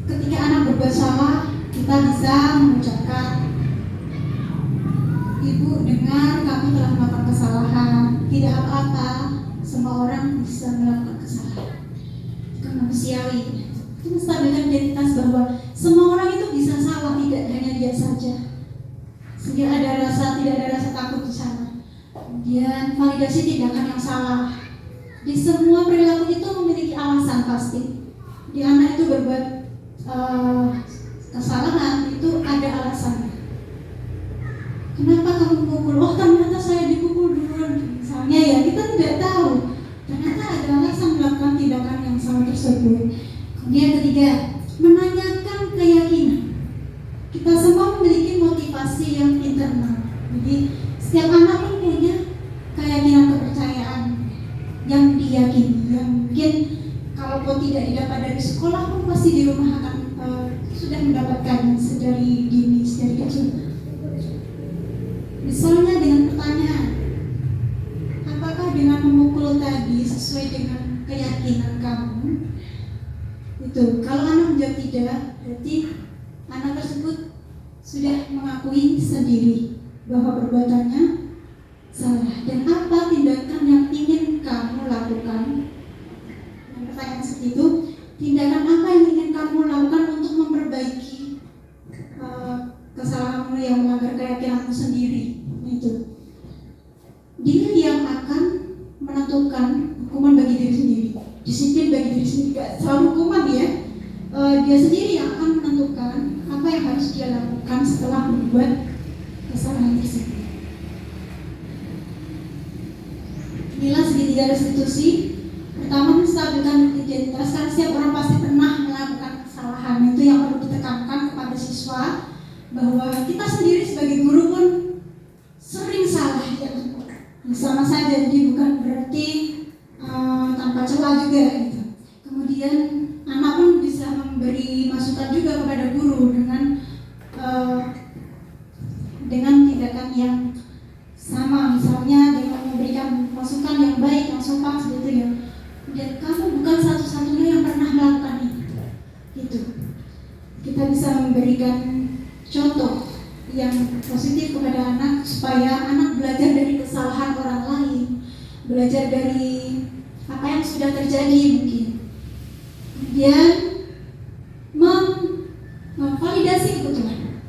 ketika anak berbuat salah, kita bisa mengucapkan, "Ibu dengar kamu telah melakukan kesalahan. Tidak apa-apa, semua orang bisa melakukan kesalahan." Itu manusiawi. Itu menstabilkan identitas bahwa semua orang itu bisa salah, tidak hanya dia saja. Sehingga tidak ada rasa takut di sana. Kemudian validasi tindakan yang salah. Di semua perilaku itu memiliki alasan pasti. Di anak itu berbuat kesalahan itu ada alasannya. Kenapa kamu memukul? Oh, ternyata saya dipukul duluan. Misalnya ya, kita tidak tahu. Ternyata ada alasan melakukan tindakan yang salah tersebut. Kemudian ketiga, menanyakan keyakinan. Kita semua memiliki motivasi yang internal. Jadi setiap anak pun punya keyakinan, kepercayaan yang diyakini, yang mungkin kalaupun tidak didapat dari sekolah pun pasti di rumah akan sudah mendapatkan sedari dini, sedari kecil. Misalnya dengan pertanyaan, apakah dengan memukul tadi sesuai dengan keyakinan kamu? Itu kalau anak menjawab tidak, berarti anak tersebut sudah mengakui sendiri bahwa perbuatannya salah. Dan apa tindakan yang ingin kamu lakukan? Yang pertanyaan seperti itu, tindakan apa yang ingin kamu lakukan untuk memperbaiki kesalahanmu yang melanggar keyakinanmu sendiri? Itu dia yang akan menentukan hukuman bagi diri sendiri, disiplin bagi diri sendiri. Gak selalu hukuman ya, dia sendiri yang akan menentukan apa yang harus dia lakukan setelah membuat kesalahan tersebut. Inilah segitiga restitusi. Pertama, menstabilkan identitas. Karena setiap orang pasti pernah melakukan kesalahan. Itu yang perlu ditekankan kepada siswa, bahwa kita sendiri sebagai guru pun sering salah ya. Sama saja, jadi bukan berarti tanpa celah juga gitu. Kemudian anak pun bisa memberi masukan juga kepada guru dengan tindakan yang sama, misalnya dengan memberikan masukan yang baik, yang sopan seperti itu ya. Dan kamu bukan satu-satunya yang pernah melakukan ini. Gitu. Kita bisa memberikan contoh yang positif kepada anak supaya anak belajar dari kesalahan orang lain, belajar dari apa yang sudah terjadi mungkin. kemudian memvalidasi kebutuhan.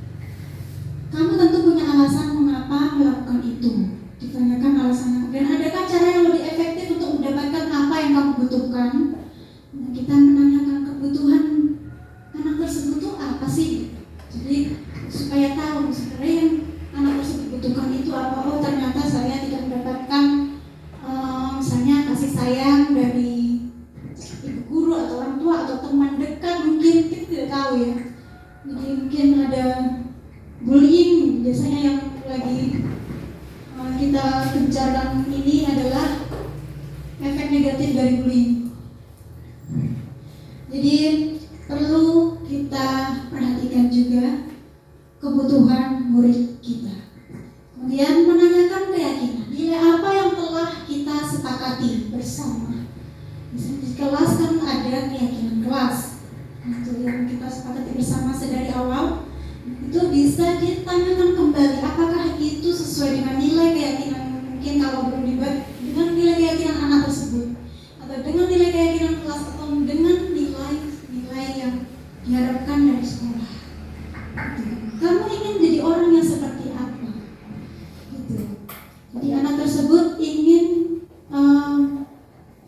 Kamu tentu punya alasan mengapa melakukan itu. Ditanyakan alasannya. Dan adakah cara yang lebih efektif untuk mendapatkan apa yang kamu butuhkan? Nah, kita menanyakan kebutuhan anak tersebut itu apa sih? Jadi supaya tahu sebenarnya yang anak tersebut butuhkan itu apa. Oh, ternyata saya tidak mendapatkan misalnya kasih sayang dari ibu guru atau orang tua atau teman dekat, mungkin kita tidak tahu ya. Jadi mungkin ada bullying, biasanya yang lagi kita gencarkan ini adalah efek negatif dari bullying. Jadi perlu kita perhatikan juga kebutuhan murid kita. Kemudian menanyakan keyakinan, nilai apa yang telah kita sepakati bersama. Misalnya di kelas kan ada keyakinan kelas, itu yang kita sepakati bersama sedari awal. Itu bisa ditanyakan kembali, apakah itu sesuai dengan nilai keyakinan, mungkin kalau belum dibahas dengan nilai keyakinan anak tersebut, atau dengan nilai keyakinan kelas, atau dengan nilai yang diharapkan dari sekolah. Gitu. Kamu ingin jadi orang yang seperti apa? Gitu. Jadi anak tersebut ingin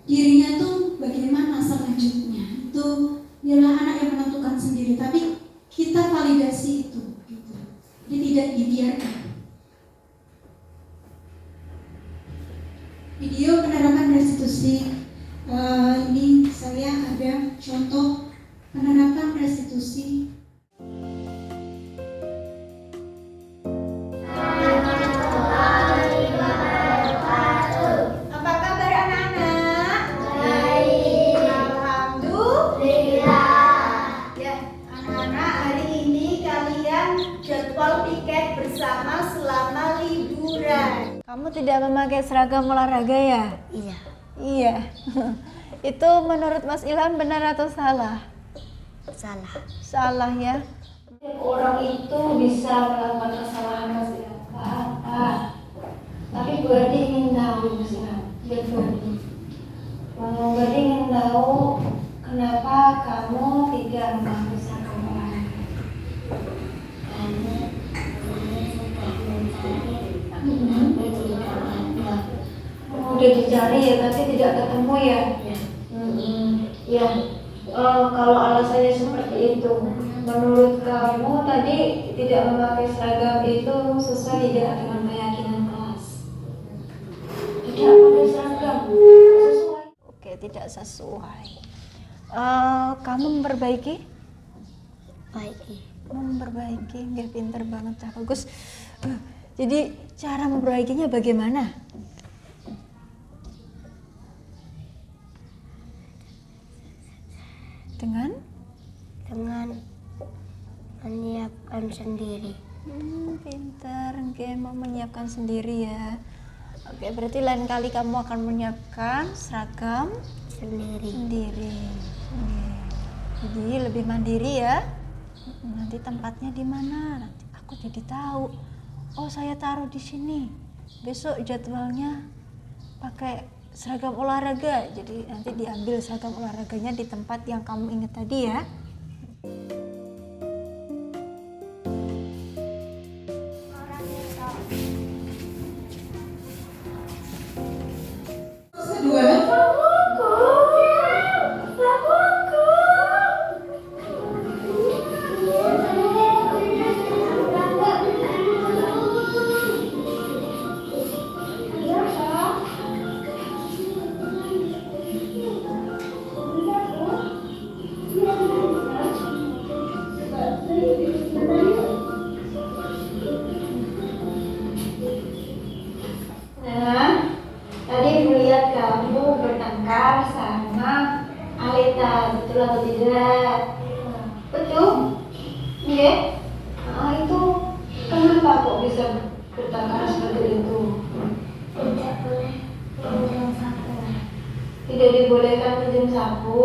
dirinya tuh bagaimana selanjutnya. Itu biarlah anak yang menentukan sendiri, tapi kita validasi itu, gitu. Jadi tidak dibiarkan. Video penerapan restitusi. Ini saya ada contoh penerapan restitusi. Apa kabar anak-anak? Baik. Alhamdulillah. Ya, anak-anak, hari ini kalian jadwal piket bersama selama liburan. Kamu tidak memakai seragam olahraga ya? Iya. Iya. Itu menurut Mas Ilham benar atau salah? Salah. Salah ya. Orang itu bisa melakukan kesalahan Mas Ilham. Tapi Bu Adi ingin tahu Mas Ilham. Ya Bu Adi. Bu Adi ingin tahu kenapa kamu tidak memakai seragam olahraga. Karena saya sudah mencari tapi tidak ada. Udah dicari ya, tapi tidak ketemu ya. Ya. Kalau alasannya seperti itu, menurut kamu tadi tidak memakai seragam itu sesuai tidak dengan keyakinan kelas? Tidak memakai seragam sesuai? Oke, tidak sesuai. Kamu memperbaiki? Baik. Memperbaiki, nggak, pinter banget, cah bagus. Jadi cara memperbaikinya bagaimana? Dengan menyiapkan sendiri. Pintar, mau menyiapkan sendiri ya. Oke, berarti lain kali kamu akan menyiapkan seragam Sendiri. Oke. Jadi lebih mandiri ya. Nanti tempatnya di mana? Nanti aku jadi tahu. Oh, saya taruh di sini. Besok jadwalnya pakai seragam olahraga. Jadi nanti diambil seragam olahraganya di tempat yang kamu ingat tadi ya. Kedua, Nah, tadi melihat kamu bertengkar sama Alita, betul atau tidak? Betul? Iya? Nah, itu kenapa kok bisa bertengkar seperti itu? Tidak boleh pinjam sapu. Tidak dibolehkan pinjam sapu.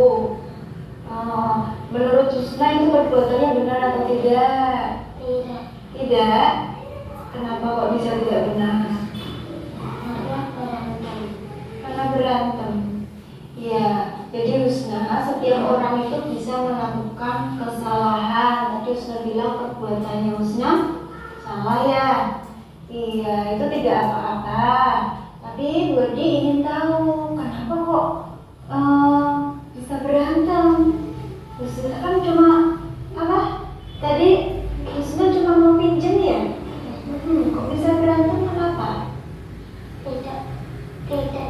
Menurut Susna itu perbuatannya benar atau tidak? Tidak. Tidak? Kenapa kok bisa tidak benar? Karena berantem. Karena berantem. Ya, jadi Husna setiap orang itu bisa melakukan kesalahan. Tadi Husna bilang perbuatannya Husna salah ya. Iya, itu tidak apa-apa. Tapi Bu Erdi ingin tahu kenapa kok bisa berantem. Husna kan cuma apa? Tadi Husna cuma mau pinjem ya? Kok bisa berantem kenapa? Tidak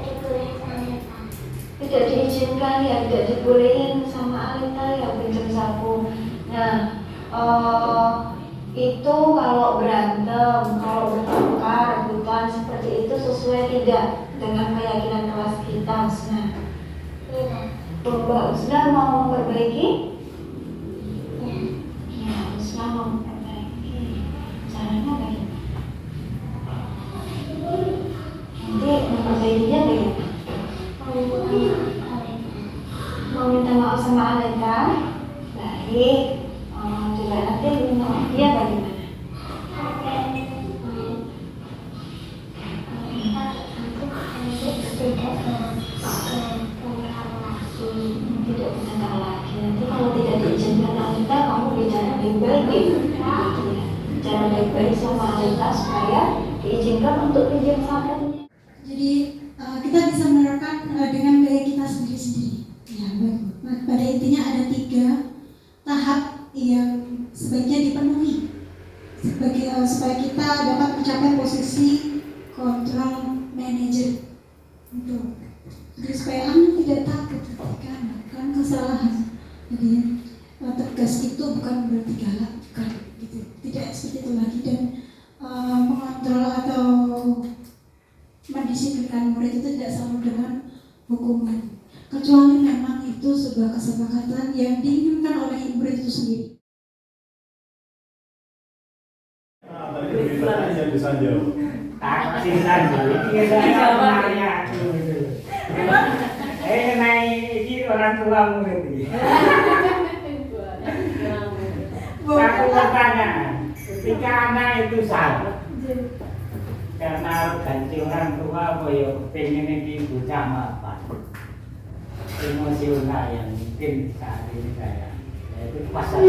dibolehkan. Tidak diizinkan ya, tidak dibolehin sama Alita ya pinjam sapu. Nah, itu kalau berantem, kalau bertengkar, rebutan seperti itu sesuai tidak dengan keyakinan kelas kita, Husna? Tidak. Mbak Husna mau memperbaiki? Ya. Ya, Husna mau memperbaiki. Caranya bagaimana? Nanti memperbaikinya bagaimana? Mau minta maaf sama Alita? Baik. Coba nanti minta maaf dia bagaimana? Tidak bertengkar lagi. Nanti kalau tidak diizinkan Alita, kamu bicara baik-baik gitu. Bicara baik-baik sama Alita supaya diizinkan untuk pinjam sapunya. Jadi kita bisa menerapkan dengan gaya kita sendiri-sendiri. Ya, baik. Pada intinya ada 3 tahap yang sebaiknya dipenuhi supaya kita dapat mencapai posisi control manager. Jadi supaya Anda tidak takut ketika melakukan kesalahan. Jadi tegas itu bukan berarti galak, bukan gitu. Tidak seperti itu lagi, dan mengontrol atau mendisiplinkan murid itu tidak selalu dengan hukuman, kecuali memang itu sebuah kesepakatan yang diinginkan oleh murid itu sendiri. Tadi kebiasaannya bisa jauh. Taksi saja, ini saya menanya aku itu. Naik ini orang tua murid ini. Satu pertanyaan, ketika anak itu salah, karena arogansi orang tua apa ya pengen ini bocah mapan, emosional yang mungkin saat ini saya itu pasal.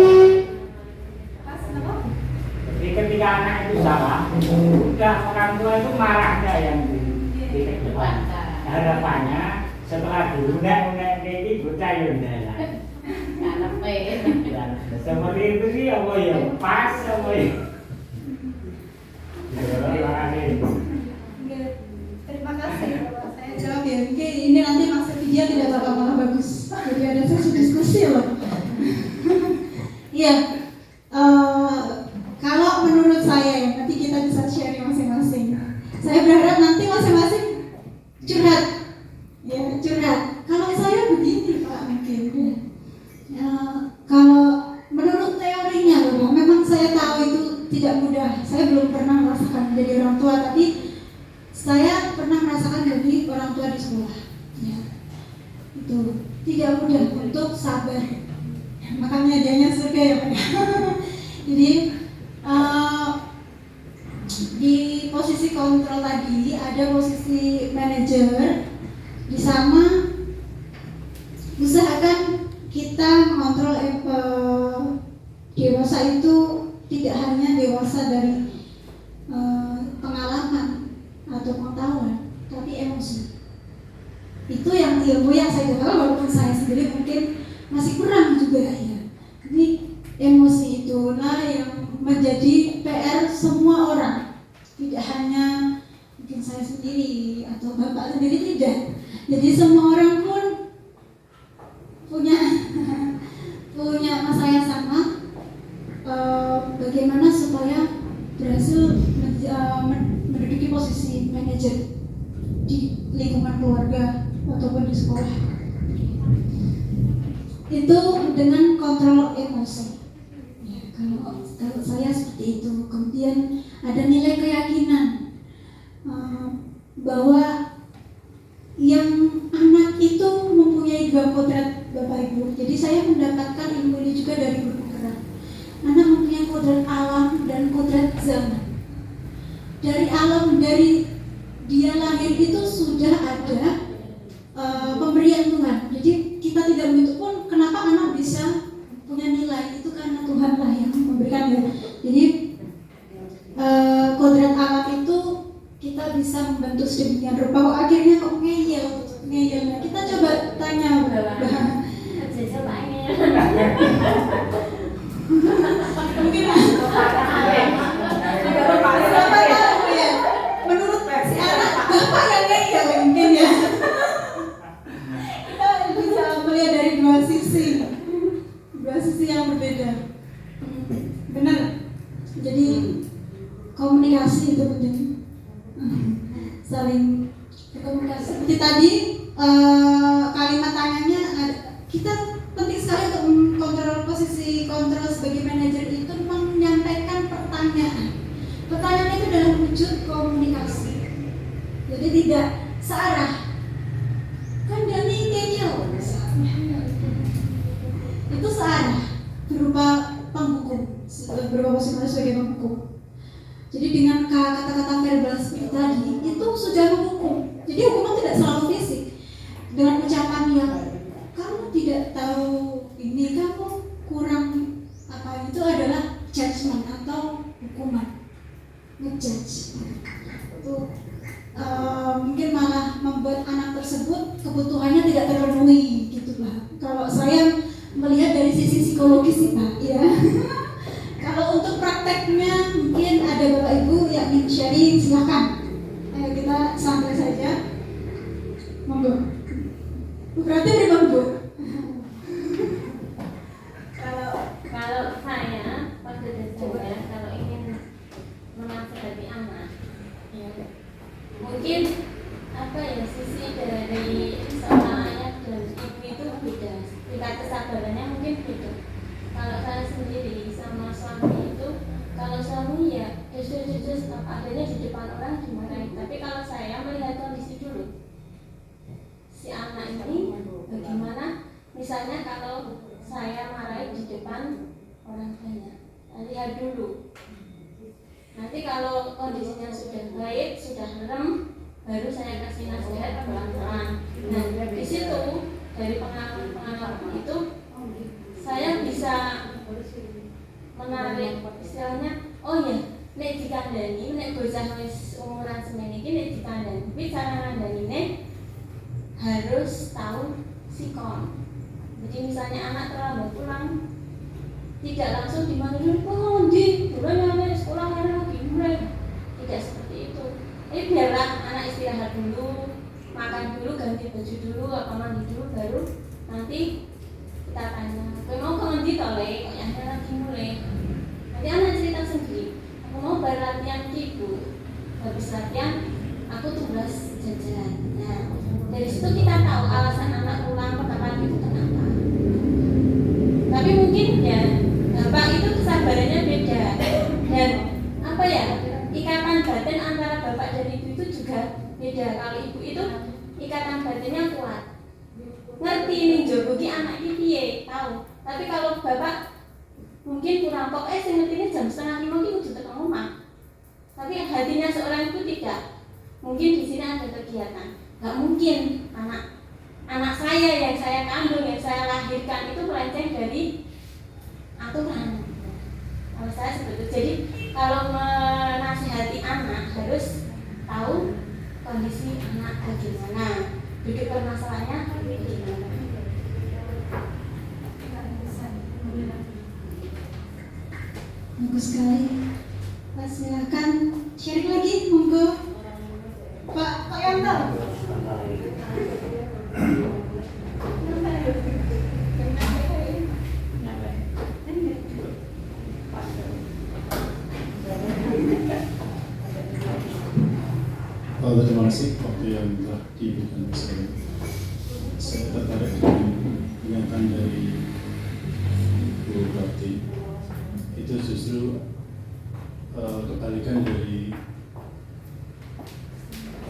Jadi ketika anak itu salah, udah orang tua itu marahnya yang di depan. Harapannya setelah diundang-undang ini bocah yang dalam. Seperti itu sih apa ya pas apa ya. Terima kasih. Saya jawab ya. Mungkin ini nanti maksud dia tidak bakal malah bagus. Jadi ada sesi diskusi loh. Iya. Kalau menurut saya ya, nanti kita bisa share masing-masing. Saya berharap nanti masing-masing curhat. Ya, curhat. Kalau saya begini Pak, mungkin ya. Kalau menurut teorinya loh, memang saya tahu itu tidak mudah. Saya belum pernah merasakan menjadi orang tua, tapi saya pernah merasakan jadi orang tua di sekolah. Ya. Itu tidak mudah untuk sabar. Makanya dianya surga ya Pak. Jadi di posisi kontrol tadi ada posisi manajer. Di sana usahakan kita mengontrol dewasa itu tidak hanya dewasa dari pengalaman atau pengetahuan, tapi emosi. Itu yang ilmu yang saya tahu, walaupun saya sendiri mungkin masih kurang juga ya. Ini emosi itulah yang menjadi PR semua orang, tidak hanya mungkin saya sendiri atau bapak sendiri, tidak. Jadi semua orang pun punya masalah yang sama. Bagaimana supaya berhasil menduduki posisi manajer di lingkungan keluarga ataupun di sekolah. Itu dengan kontrol emosi. Ya, kalau saya seperti itu. Kemudian ada nilai keyakinan bahwa yang anak itu mempunyai 2 kodrat Bapak Ibu. Jadi saya mendapatkan ilmu ini juga dari guru gerak. Anak mempunyai kodrat alam dan kodrat zaman. Dari alam, dari dia lahir itu sudah ada pemberian Tuhan. Jadi kita tidak begitu pun kenapa bertanya Jajal pengen. mungkin siapa tahu ya, menurut si anak bapak yang ngeyel mungkin ya. Kita bisa melihat dari dua sisi yang berbeda. Benar. Jadi komunikasi itu penting. Saling berkomunikasi. Seperti tadi kalimat tanyanya kita penting sekali untuk mengkontrol posisi kontrol sebagai manajer itu menyampaikan pertanyaan. Pertanyaan itu dalam wujud komunikasi. Jadi tidak searah. Kan Dani ngeyel itu searah berupa penghukum, berupa posisi sebagai penghukum. Jadi dengan kata-kata verbal seperti tadi itu sudah menghukum. Jadi hukuman tidak selalu fisik. Dengan ucapan yang kamu tidak tahu ini, kamu kurang apa, itu adalah judgment atau hukuman, ngejudge. Itu mungkin malah membuat anak tersebut kebutuhannya tidak terpenuhi gitu Pak. Kalau saya melihat dari sisi psikologis sih Pak, ya. Kalau untuk prakteknya mungkin ada Bapak Ibu yang ingin sharing, silakan. Ayo kita sambil saja. Monggo. Berarti bagaimana Bu? Kalau saya pada dasarnya kalau ingin menasihati anak, ya, mungkin apa ya, sisi dari seorang ayah dan ibu itu beda, tingkat kesabarannya mungkin beda. Kalau saya sendiri sama suami itu, kalau suami ya just adanya di depan orang dimarahin. Tapi kalau saya melihat kondisi dulu, si anak ini bagaimana, misalnya kalau saya marahin di depan orang banyak, lihat dulu. Nanti kalau kondisinya sudah baik, sudah merem, baru saya kasih nasihat pelan-pelan. Nah, di situ dari pengalaman itu saya bisa menarik istilahnya, oh ya, nek dikandani, nek bocah wis umuran semene iki nek dikandani, kuwi cara ngandaniine harus tahu sikon. Jadi misalnya anak terlambat pulang, tidak langsung dimanggil, oh di bulan anak sekolah lagi mulai, tidak seperti itu. Biarlah anak istirahat dulu, makan dulu, ganti baju dulu, apa mandi dulu, baru nanti kita tanya, kowe mau ke ndi to Le? Kok yang lagi mulai. Nanti anak cerita sendiri, aku mau berlatihan ibu. Habis latihan, aku tugas jajan. Nah, dari situ kita tahu alasan anak pulang pertama itu kenapa. Tapi mungkin ya, bapak itu kesabarannya beda. Dan apa ya, ikatan batin antara bapak dan ibu itu juga beda. Kalau ibu itu ikatan batinnya kuat, ngerti ini jogo ki anak iki piye, tahu. Tapi kalau bapak mungkin kurang kok sing ngertine jam 4:30 ki kudu teko omah. Tapi hatinya seorang itu tidak. Mungkin di sini ada kegiatan. Enggak mungkin anak saya yang saya kandung, yang saya lahirkan itu melenceng dari aturan. Kalau saya seperti itu. Jadi kalau menasihati anak harus tahu kondisi anak bagaimana, duduk permasalahannya bagaimana. Bagus sekali. Pak, silakan sharing lagi, monggo. Pak Yanto. Terima kasih waktu yang telah diberikan saya. Saya tertarik dengan pernyataan dari Bu Bakti. Itu justru kebalikan dari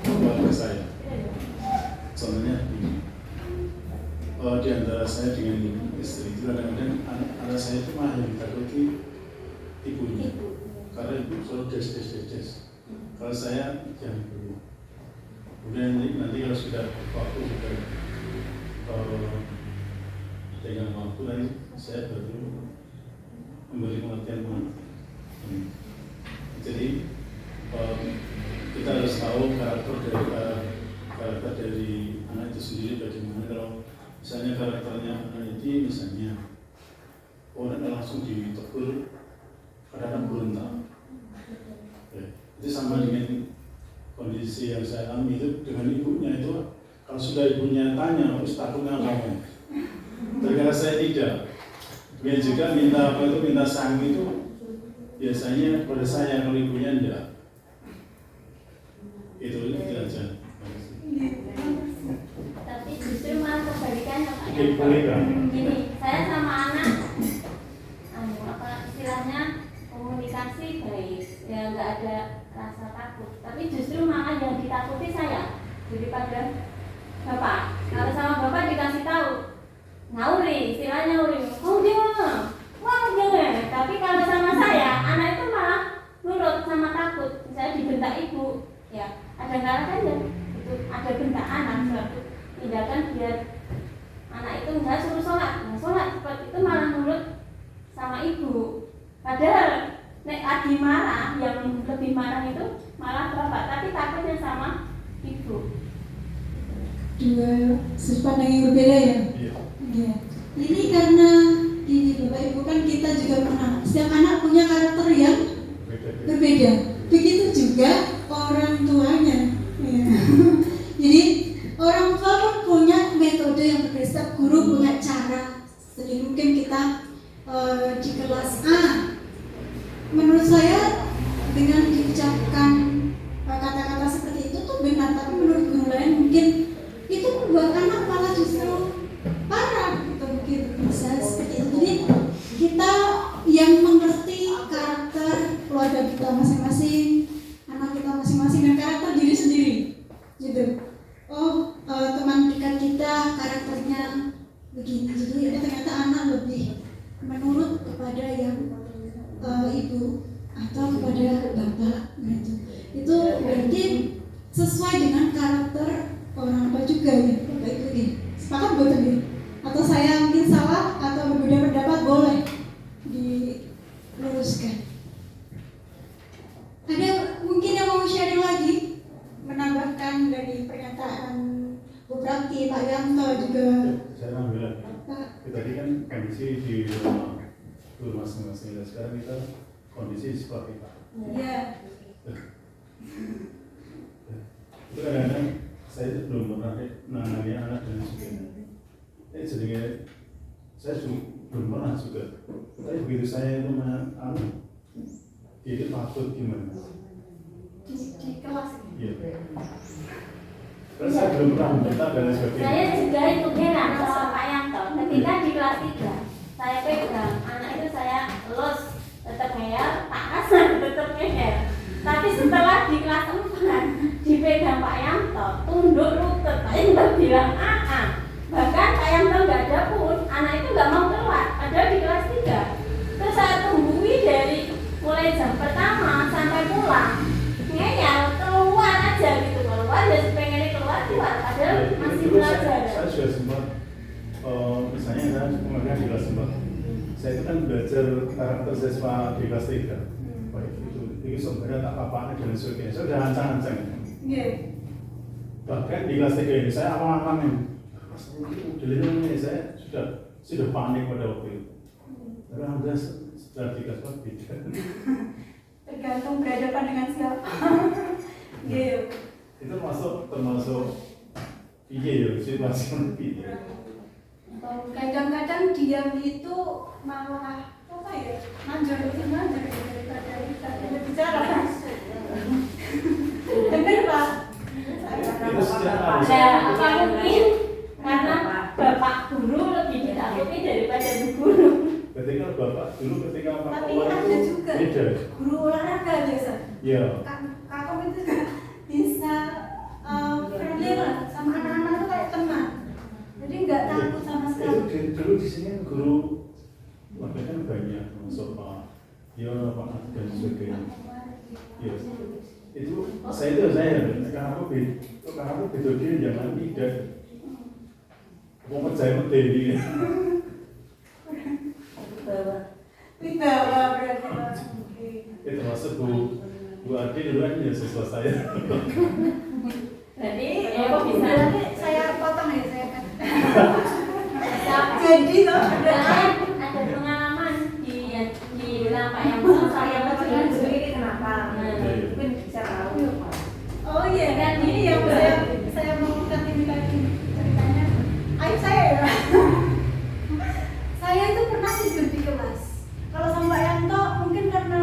keluarga saya. Contohnya di antara saya dengan istri itu kadang-kadang anak saya itu mah yang ditakuti ibunya, karena ibu selalu des. Kalau saya jangan dulu. Kemudian nanti kalau sudah waktu sudah dengan waktu nanti saya baru memberi pengertian. Jadi kita harus tahu karakter dari anak itu sendiri bagaimana. Kalau misalnya karakternya ini misalnya orang langsung ditegur, kadang-kadang berontak. Itu sama dengan kondisi yang saya alami itu dengan ibunya itu. Kalau sudah ibunya tanya, harus takutnya apa? Terkadang saya tidak. Dia juga minta sang itu biasanya pada saya, kalau ibunya enggak. Itu aja. Tapi justru malah kebalikannya Pak Boleh kan? Gini, saya sama anak istilahnya komunikasi baik, ya nggak ada rasa takut. Tapi justru malah yang ditakuti saya daripada bapak. Kalau sama bapak dikasih tahu ngauri, istilahnya ngauri, oh dia, wah dia. Tapi kalau sama saya, anak itu malah nurut sama takut. Misalnya dibentak ibu, ya ada kalanya kan ya itu ada bentak anak suatu tindakan biar anak itu nggak suruh sholat, seperti itu malah nurut sama ibu. Padahal nek Adi marah, yang lebih marah itu malah bapak, tapi takutnya sama ibu. Dua sudut pandang yang berbeda ya. Iya. Ini karena gini Bapak Ibu, kan kita juga pernah, setiap anak punya karakter yang berbeda. Begitu juga orang tuanya. Ya. Jadi orang tua pun punya metode yang berbeda. Setiap guru punya cara. Jadi mungkin kita di kelas A, menurut saya dengan diucapkan kata-kata seperti itu tuh benar, tapi menurut guru lain mungkin itu membuat anak malah justru parah gitu, mungkin bisa seperti itu. Jadi kita yang mengerti karakter keluarga kita masing-masing, anak kita masing-masing, dan karakter diri sendiri gitu. Oh, teman dekat kita karakternya begini, jadi ternyata anak lebih menurut kepada yang ibu atau kepada bapak gitu. Itu berarti sesuai dengan karakter orang tua juga ya, Bapak Ibu nih. Sepakat betul ya? Atau saya mungkin salah atau berbeda pendapat, boleh diluruskan. Ada mungkin yang mau sharing lagi, menambahkan dari pernyataan Bu Prati, Pak Yanto juga. Saya ambil lagi. Tadi kan kondisi di rumah masing-masing, dan sekarang kita kondisi seperti apa? Iya. Itu kadang-kadang saya belum pernah menangani anak dengan sebagainya. Jadi saya belum pernah juga. Tapi begitu saya itu itu takut gimana? Di kelas. Iya. Terus saya belum pernah mencetak dan sebagainya. Saya juga itu heran sama Pak Yanto. Ketika di kelas 3, saya pegang anak itu, saya los tetap ngeyel, tak kasar tetap ngeyel. Tapi setelah di kelas 4 dipegang Pak Yanto, tunduk lutut, Pak Yanto bilang bahkan Pak Yanto nggak ada pun, anak itu nggak mau keluar, padahal di kelas 3. Terus saya tungguin dari mulai jam pertama sampai pulang, ngeyel keluar aja gitu, keluar ya pengen keluar, padahal masih belajar. Saya juga sempat, misalnya saya mengajar di kelas 4. Saya itu kan belajar karakter siswa di kelas 3. Itu sebenarnya tak apa-apa dan sebagainya. Saya sudah ancang-ancang. Bahkan di kelas 3 ini saya awal-awal ini saya sudah panik pada waktu itu. Tapi alhamdulillah setelah di kelas 4 tidak. Tergantung berhadapan dengan siapa. Itu termasuk iya situasi itu. Kadang-kadang diam itu malah apa ya? Manjur daripada kita bicara. Benar Pak? Itu sejarah. Apa mungkin karena bapak guru lebih ditakuti daripada bu guru. Ketika bapak dulu ketika Tapi ada juga guru olahraga biasa. Iya. Kakak itu bisa friendly lah sama anak-anak itu kayak teman. Jadi nggak takut sama sekali. Dulu di sini guru makanya kan banyak masuk Pak Pak dan sebagainya. Ya. Itu saya karena aku beda dia jangan tidak mau percaya medeni. Wibawa berarti. Itu masuk Bu Adi dulu kan ya siswa saya. Jadi ya kok bisa? Berarti saya potong ya, saya kan. tragedi tuh. ada pengalaman di lampak yang saya Pertanyaan sendiri kenapa? Mungkin bisa tahu. Oh iya kan, ini yang saya mau kasih lagi ceritanya. Aib saya ya. Saya itu pernah tidur di kelas. Kalau sama Mbak Yanto mungkin karena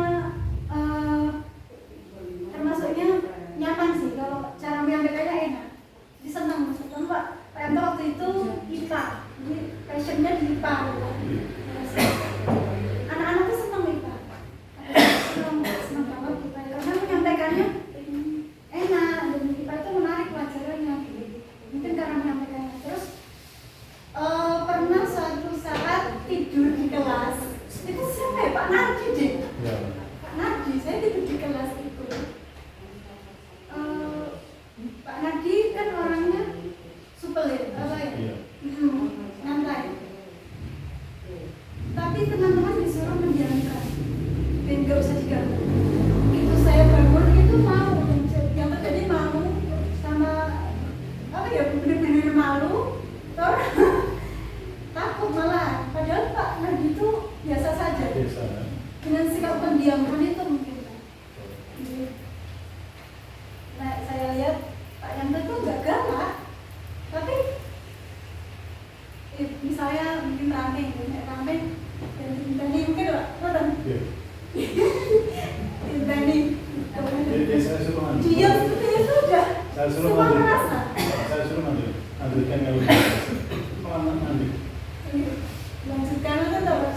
termasuknya nyaman sih. Kalau cara menyampaikannya enak, jadi senang. Maksudnya Mbak Yanto waktu itu IPA, jadi passionnya di IPA. Anak-anak tuh senang IPA. Senang banget IPA karena menyampaikannya enak dan IPA itu menarik pelajarannya. Mungkin karena menyampaikannya. Terus pernah suatu saat tidur di kelas itu siapa ya? Pak Nardi deh. Pak Nardi, saya tidur di kelas itu. Pak Nardi kan orangnya supel ya, apa ya? Nyantai. Tapi teman-teman disuruh mendiamkan dan gak usah diganggu. Itu saya bangun itu mau, yang terjadi mau sama apa ya, bener-bener malu, takut malah. Padahal Pak Nardi itu biasa saja. Dengan sikap pendiaman itu mungkin. Nah, saya lihat Pak Yanto itu gak galak, tapi misalnya mungkin rame dan mungkin Pak, Dani, Saya suruh mandi. dia seperti itu udah Saya suruh semua mandi. merasa. Saya suruh mandi. Ambilkan yang lebih. Malah mandi. Lanjutkan aja tak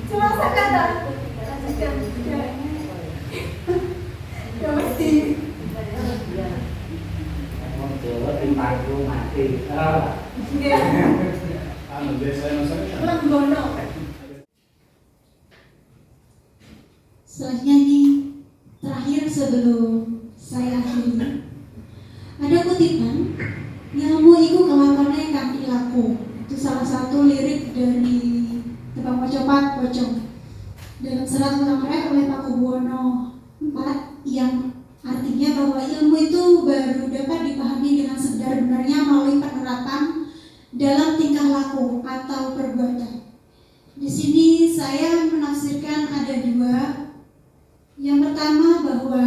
cuma sekadar lanjutkan ya mesti Mau jawab di panggung mati. Saya maksudnya. Lenggono. Selanjutnya nih, terakhir sebelum saya akhiri, ada kutipan, ilmu iku kelakonnya kanthi laku. Itu salah satu lirik dari Tembang Pocopat Pocong dalam serat ulang-ulang oleh Pakubuwono IV yang artinya bahwa ilmu itu baru dapat dipahami dengan sebenar-benarnya melalui penerapan dalam tingkah laku atau perbuatan. Di sini saya menafsirkan ada dua. Yang pertama bahwa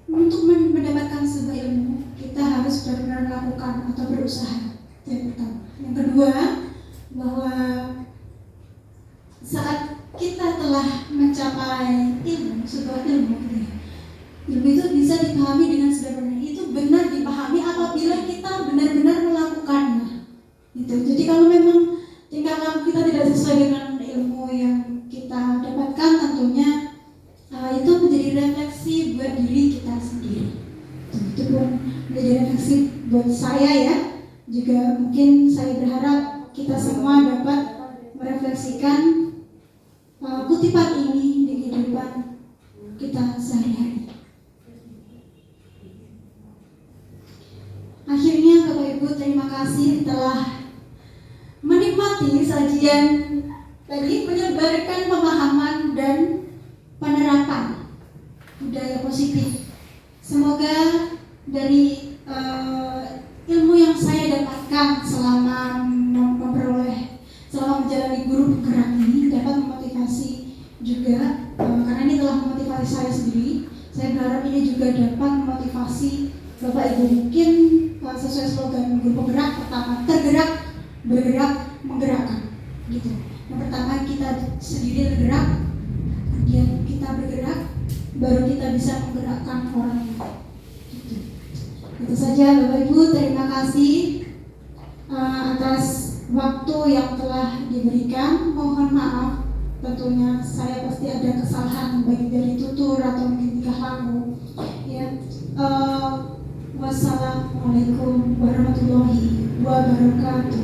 untuk mendapatkan sebuah ilmu kita harus benar-benar melakukan atau berusaha. Itu yang pertama. Yang kedua bahwa saat kita telah mencapai sebuah ilmu, ilmu itu bisa dipahami dengan sebenarnya. Itu benar dipahami apabila kita benar-benar melakukannya. Gitu. Jadi kalau memang tingkah laku kita tidak sesuai dengan ilmu yang kita dapatkan, tentunya itu menjadi refleksi buat diri kita sendiri. Itu pun menjadi refleksi buat saya ya. Juga mungkin saya berharap kita semua dapat merefleksikan kutipan ini di kehidupan kita sehari-hari. Akhirnya Bapak Ibu, terima kasih telah menikmati sajian tadi, menyebarkan pemahaman dan penerapan budaya positif. Semoga dari ilmu yang saya dapatkan selama menjalani guru penggerak ini dapat memotivasi juga, karena ini telah memotivasi saya sendiri. Saya berharap ini juga dapat memotivasi Bapak Ibu. Mungkin sesuai slogan guru penggerak, pertama tergerak, bergerak, menggerakkan. Gitu. Yang pertama kita sendiri tergerak, kemudian kita bergerak, baru kita bisa menggerakkan orang lain. Gitu. Itu saja Bapak Ibu, terima kasih atas waktu yang telah diberikan. Mohon maaf, tentunya saya pasti ada kesalahan baik dari tutur atau mungkin tingkah laku. Ya, wassalamualaikum warahmatullahi wabarakatuh.